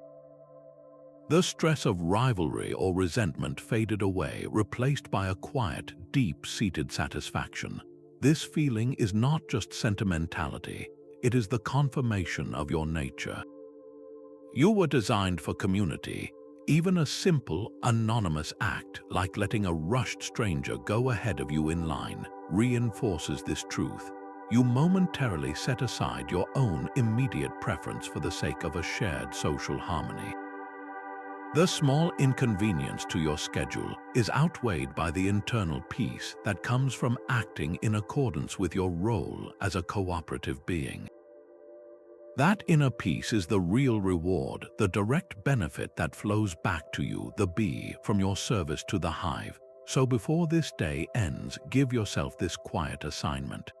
The stress of rivalry or resentment faded away, replaced by a quiet, deep-seated satisfaction. This feeling is not just sentimentality, it is the confirmation of your nature. You were designed for community. Even a simple, anonymous act, like letting a rushed stranger go ahead of you in line, reinforces this truth. You momentarily set aside your own immediate preference for the sake of a shared social harmony. The small inconvenience to your schedule is outweighed by the internal peace that comes from acting in accordance with your role as a cooperative being. That inner peace is the real reward, the direct benefit that flows back to you, the bee, from your service to the hive. So before this day ends, give yourself this quiet assignment.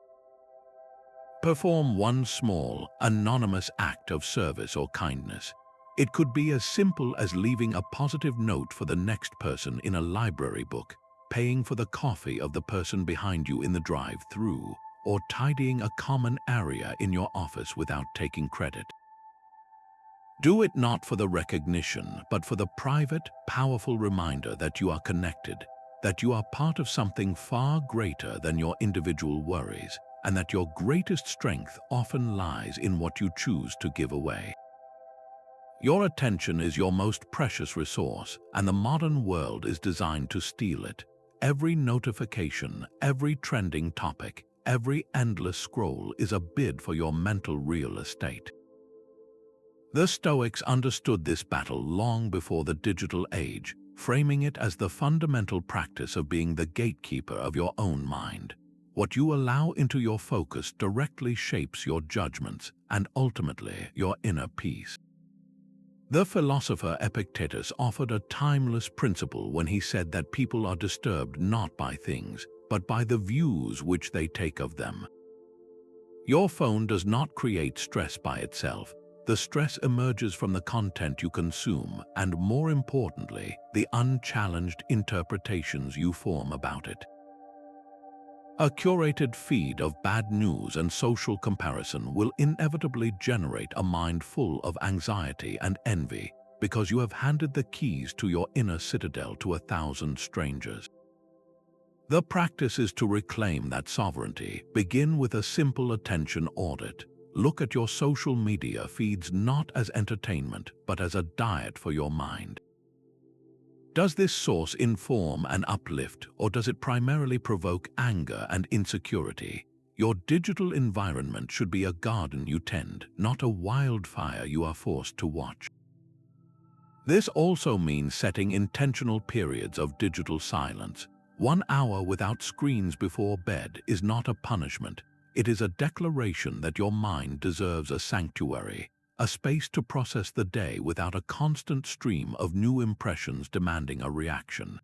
Perform one small, anonymous act of service or kindness. It could be as simple as leaving a positive note for the next person in a library book, paying for the coffee of the person behind you in the drive-through, or tidying a common area in your office without taking credit. Do it not for the recognition, but for the private, powerful reminder that you are connected, that you are part of something far greater than your individual worries, and that your greatest strength often lies in what you choose to give away. Your attention is your most precious resource, and the modern world is designed to steal it. Every notification, every trending topic, every endless scroll is a bid for your mental real estate. The Stoics understood this battle long before the digital age, framing it as the fundamental practice of being the gatekeeper of your own mind. What you allow into your focus directly shapes your judgments and ultimately your inner peace. The philosopher Epictetus offered a timeless principle when he said that people are disturbed not by things, but by the views which they take of them. Your phone does not create stress by itself. The stress emerges from the content you consume and, more importantly, the unchallenged interpretations you form about it. A curated feed of bad news and social comparison will inevitably generate a mind full of anxiety and envy because you have handed the keys to your inner citadel to 1,000 strangers. The practice is to reclaim that sovereignty. Begin with a simple attention audit. Look at your social media feeds not as entertainment, but as a diet for your mind. Does this source inform and uplift, or does it primarily provoke anger and insecurity? Your digital environment should be a garden you tend, not a wildfire you are forced to watch. This also means setting intentional periods of digital silence. 1 hour without screens before bed is not a punishment. It is a declaration that your mind deserves a sanctuary, a space to process the day without a constant stream of new impressions demanding a reaction.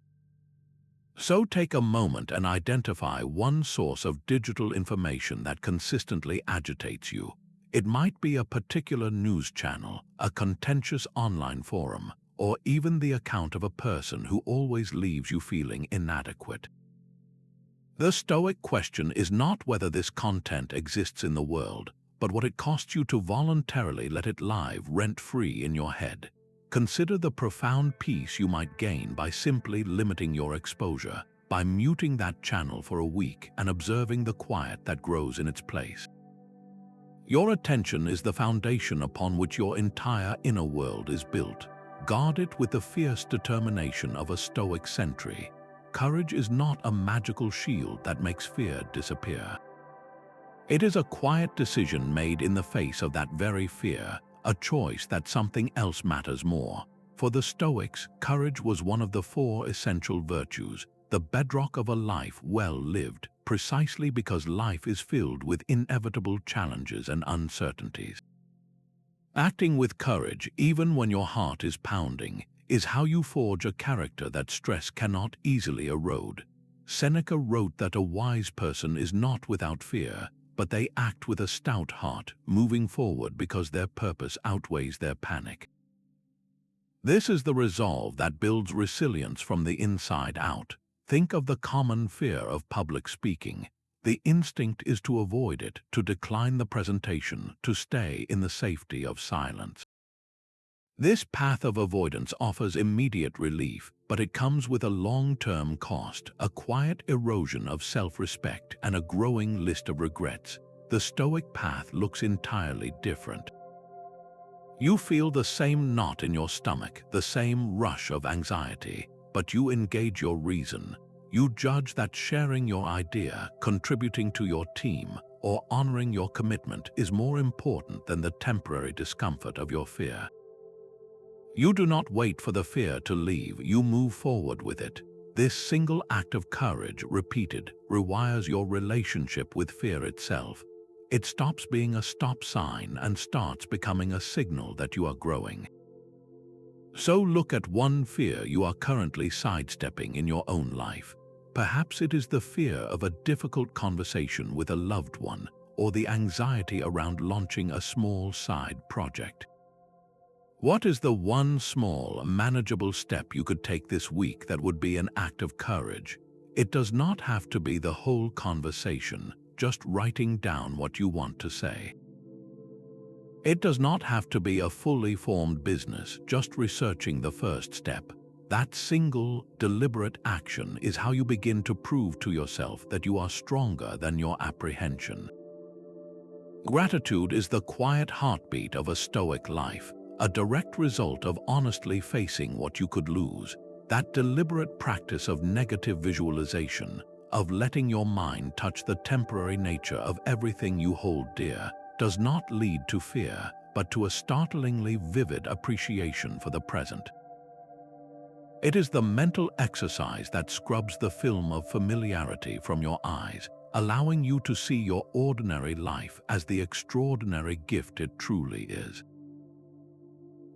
So take a moment and identify one source of digital information that consistently agitates you. It might be a particular news channel, a contentious online forum, or even the account of a person who always leaves you feeling inadequate. The Stoic question is not whether this content exists in the world, but what it costs you to voluntarily let it live rent-free in your head. Consider the profound peace you might gain by simply limiting your exposure, by muting that channel for a week and observing the quiet that grows in its place. Your attention is the foundation upon which your entire inner world is built. Guard it with the fierce determination of a Stoic sentry. Courage is not a magical shield that makes fear disappear. It is a quiet decision made in the face of that very fear, a choice that something else matters more. For the Stoics, courage was one of the 4 essential virtues, the bedrock of a life well lived, precisely because life is filled with inevitable challenges and uncertainties. Acting with courage, even when your heart is pounding, is how you forge a character that stress cannot easily erode. Seneca wrote that a wise person is not without fear, but they act with a stout heart, moving forward because their purpose outweighs their panic. This is the resolve that builds resilience from the inside out. Think of the common fear of public speaking. The instinct is to avoid it, to decline the presentation, to stay in the safety of silence. This path of avoidance offers immediate relief, but it comes with a long-term cost, a quiet erosion of self-respect and a growing list of regrets. The Stoic path looks entirely different. You feel the same knot in your stomach, the same rush of anxiety, but you engage your reason. You judge that sharing your idea, contributing to your team, or honoring your commitment is more important than the temporary discomfort of your fear. You do not wait for the fear to leave, you move forward with it. This single act of courage, repeated, rewires your relationship with fear itself. It stops being a stop sign and starts becoming a signal that you are growing. So look at one fear you are currently sidestepping in your own life. Perhaps it is the fear of a difficult conversation with a loved one, or the anxiety around launching a small side project. What is the one small, manageable step you could take this week that would be an act of courage? It does not have to be the whole conversation, just writing down what you want to say. It does not have to be a fully formed business, just researching the first step. That single, deliberate action is how you begin to prove to yourself that you are stronger than your apprehension. Gratitude is the quiet heartbeat of a Stoic life, a direct result of honestly facing what you could lose. That deliberate practice of negative visualization, of letting your mind touch the temporary nature of everything you hold dear, does not lead to fear, but to a startlingly vivid appreciation for the present. It is the mental exercise that scrubs the film of familiarity from your eyes, allowing you to see your ordinary life as the extraordinary gift it truly is.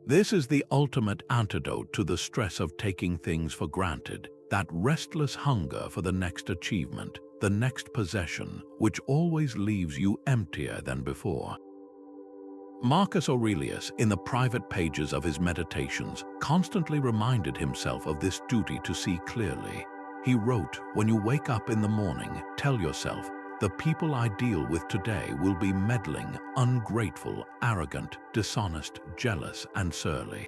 This is the ultimate antidote to the stress of taking things for granted, that restless hunger for the next achievement, the next possession, which always leaves you emptier than before. Marcus Aurelius, in the private pages of his meditations, constantly reminded himself of this duty to see clearly. He wrote, "When you wake up in the morning, tell yourself, the people I deal with today will be meddling, ungrateful, arrogant, dishonest, jealous, and surly.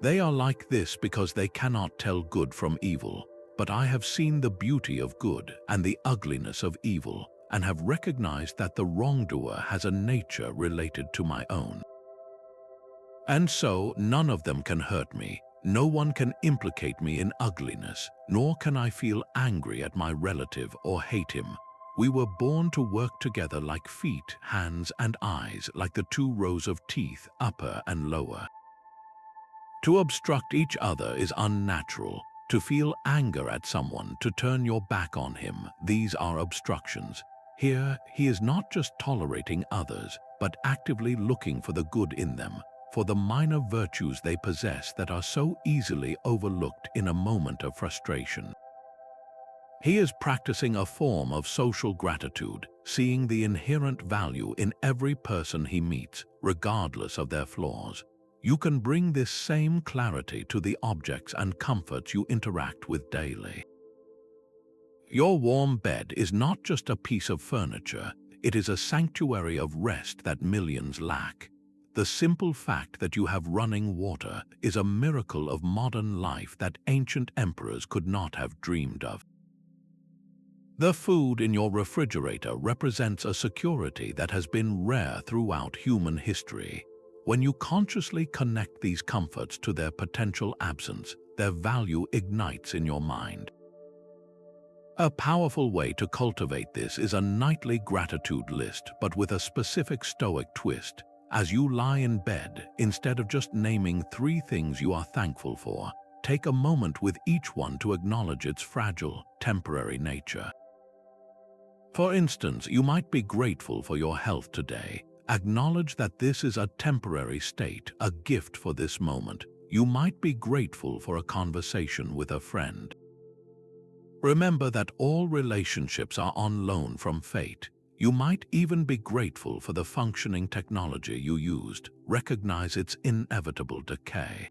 They are like this because they cannot tell good from evil, but I have seen the beauty of good and the ugliness of evil, and have recognized that the wrongdoer has a nature related to my own. And so none of them can hurt me, no one can implicate me in ugliness, nor can I feel angry at my relative or hate him. We were born to work together like feet, hands, and eyes, like the two rows of teeth, upper and lower. To obstruct each other is unnatural. To feel anger at someone, to turn your back on him, these are obstructions. Here, he is not just tolerating others, but actively looking for the good in them, for the minor virtues they possess that are so easily overlooked in a moment of frustration. He is practicing a form of social gratitude, seeing the inherent value in every person he meets, regardless of their flaws. You can bring this same clarity to the objects and comforts you interact with daily. Your warm bed is not just a piece of furniture, it is a sanctuary of rest that millions lack. The simple fact that you have running water is a miracle of modern life that ancient emperors could not have dreamed of. The food in your refrigerator represents a security that has been rare throughout human history. When you consciously connect these comforts to their potential absence, their value ignites in your mind. A powerful way to cultivate this is a nightly gratitude list, but with a specific Stoic twist. As you lie in bed, instead of just naming 3 things you are thankful for, take a moment with each one to acknowledge its fragile, temporary nature. For instance, you might be grateful for your health today. Acknowledge that this is a temporary state, a gift for this moment. You might be grateful for a conversation with a friend. Remember that all relationships are on loan from fate. You might even be grateful for the functioning technology you used. Recognize its inevitable decay.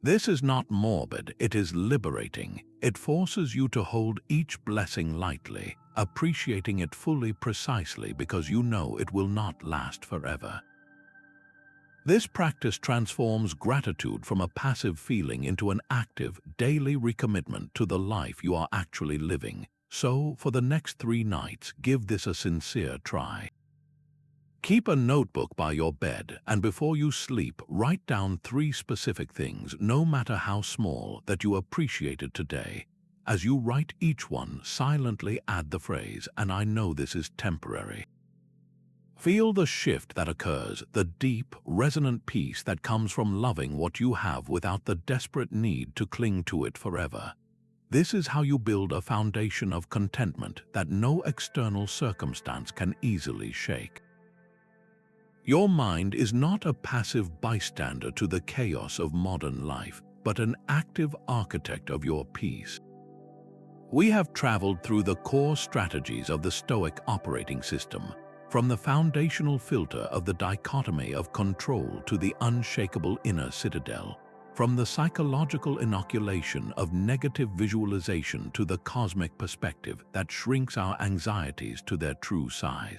This is not morbid, it is liberating. It forces you to hold each blessing lightly, appreciating it fully precisely because you know it will not last forever. This practice transforms gratitude from a passive feeling into an active, daily recommitment to the life you are actually living. So, for the next 3 nights, give this a sincere try. Keep a notebook by your bed, and before you sleep, write down 3 specific things, no matter how small, that you appreciated today. As you write each one, silently add the phrase, "and I know this is temporary." Feel the shift that occurs, the deep, resonant peace that comes from loving what you have without the desperate need to cling to it forever. This is how you build a foundation of contentment that no external circumstance can easily shake. Your mind is not a passive bystander to the chaos of modern life, but an active architect of your peace. We have traveled through the core strategies of the Stoic operating system, from the foundational filter of the Dichotomy of Control to the unshakable Inner Citadel, from the psychological inoculation of negative visualization to the cosmic perspective that shrinks our anxieties to their true size.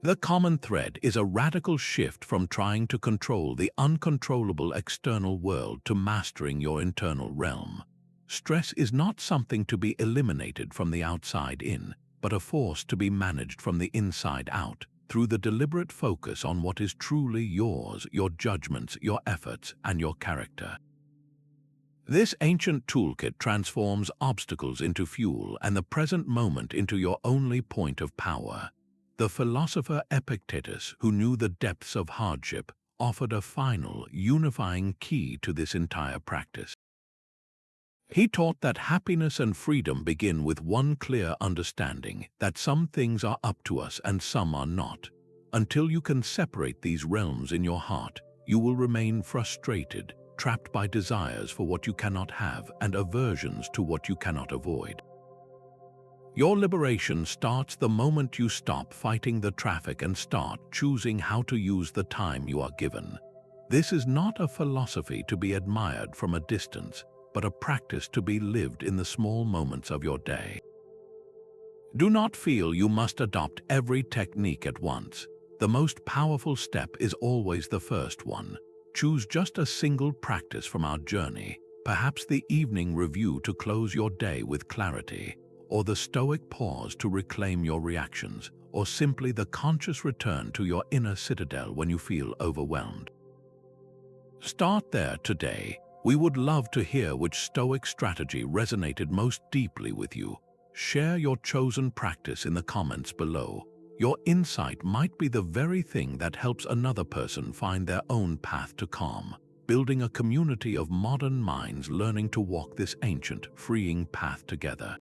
The common thread is a radical shift from trying to control the uncontrollable external world to mastering your internal realm. Stress is not something to be eliminated from the outside in, but a force to be managed from the inside out, through the deliberate focus on what is truly yours, your judgments, your efforts, and your character. This ancient toolkit transforms obstacles into fuel and the present moment into your only point of power. The philosopher Epictetus, who knew the depths of hardship, offered a final, unifying key to this entire practice. He taught that happiness and freedom begin with one clear understanding, that some things are up to us and some are not. Until you can separate these realms in your heart, you will remain frustrated, trapped by desires for what you cannot have and aversions to what you cannot avoid. Your liberation starts the moment you stop fighting the traffic and start choosing how to use the time you are given. This is not a philosophy to be admired from a distance, but a practice to be lived in the small moments of your day. Do not feel you must adopt every technique at once. The most powerful step is always the first one. Choose just a single practice from our journey, perhaps the evening review to close your day with clarity, or the Stoic pause to reclaim your reactions, or simply the conscious return to your inner citadel when you feel overwhelmed. Start there today. We would love to hear which Stoic strategy resonated most deeply with you. Share your chosen practice in the comments below. Your insight might be the very thing that helps another person find their own path to calm, building a community of modern minds learning to walk this ancient, freeing path together.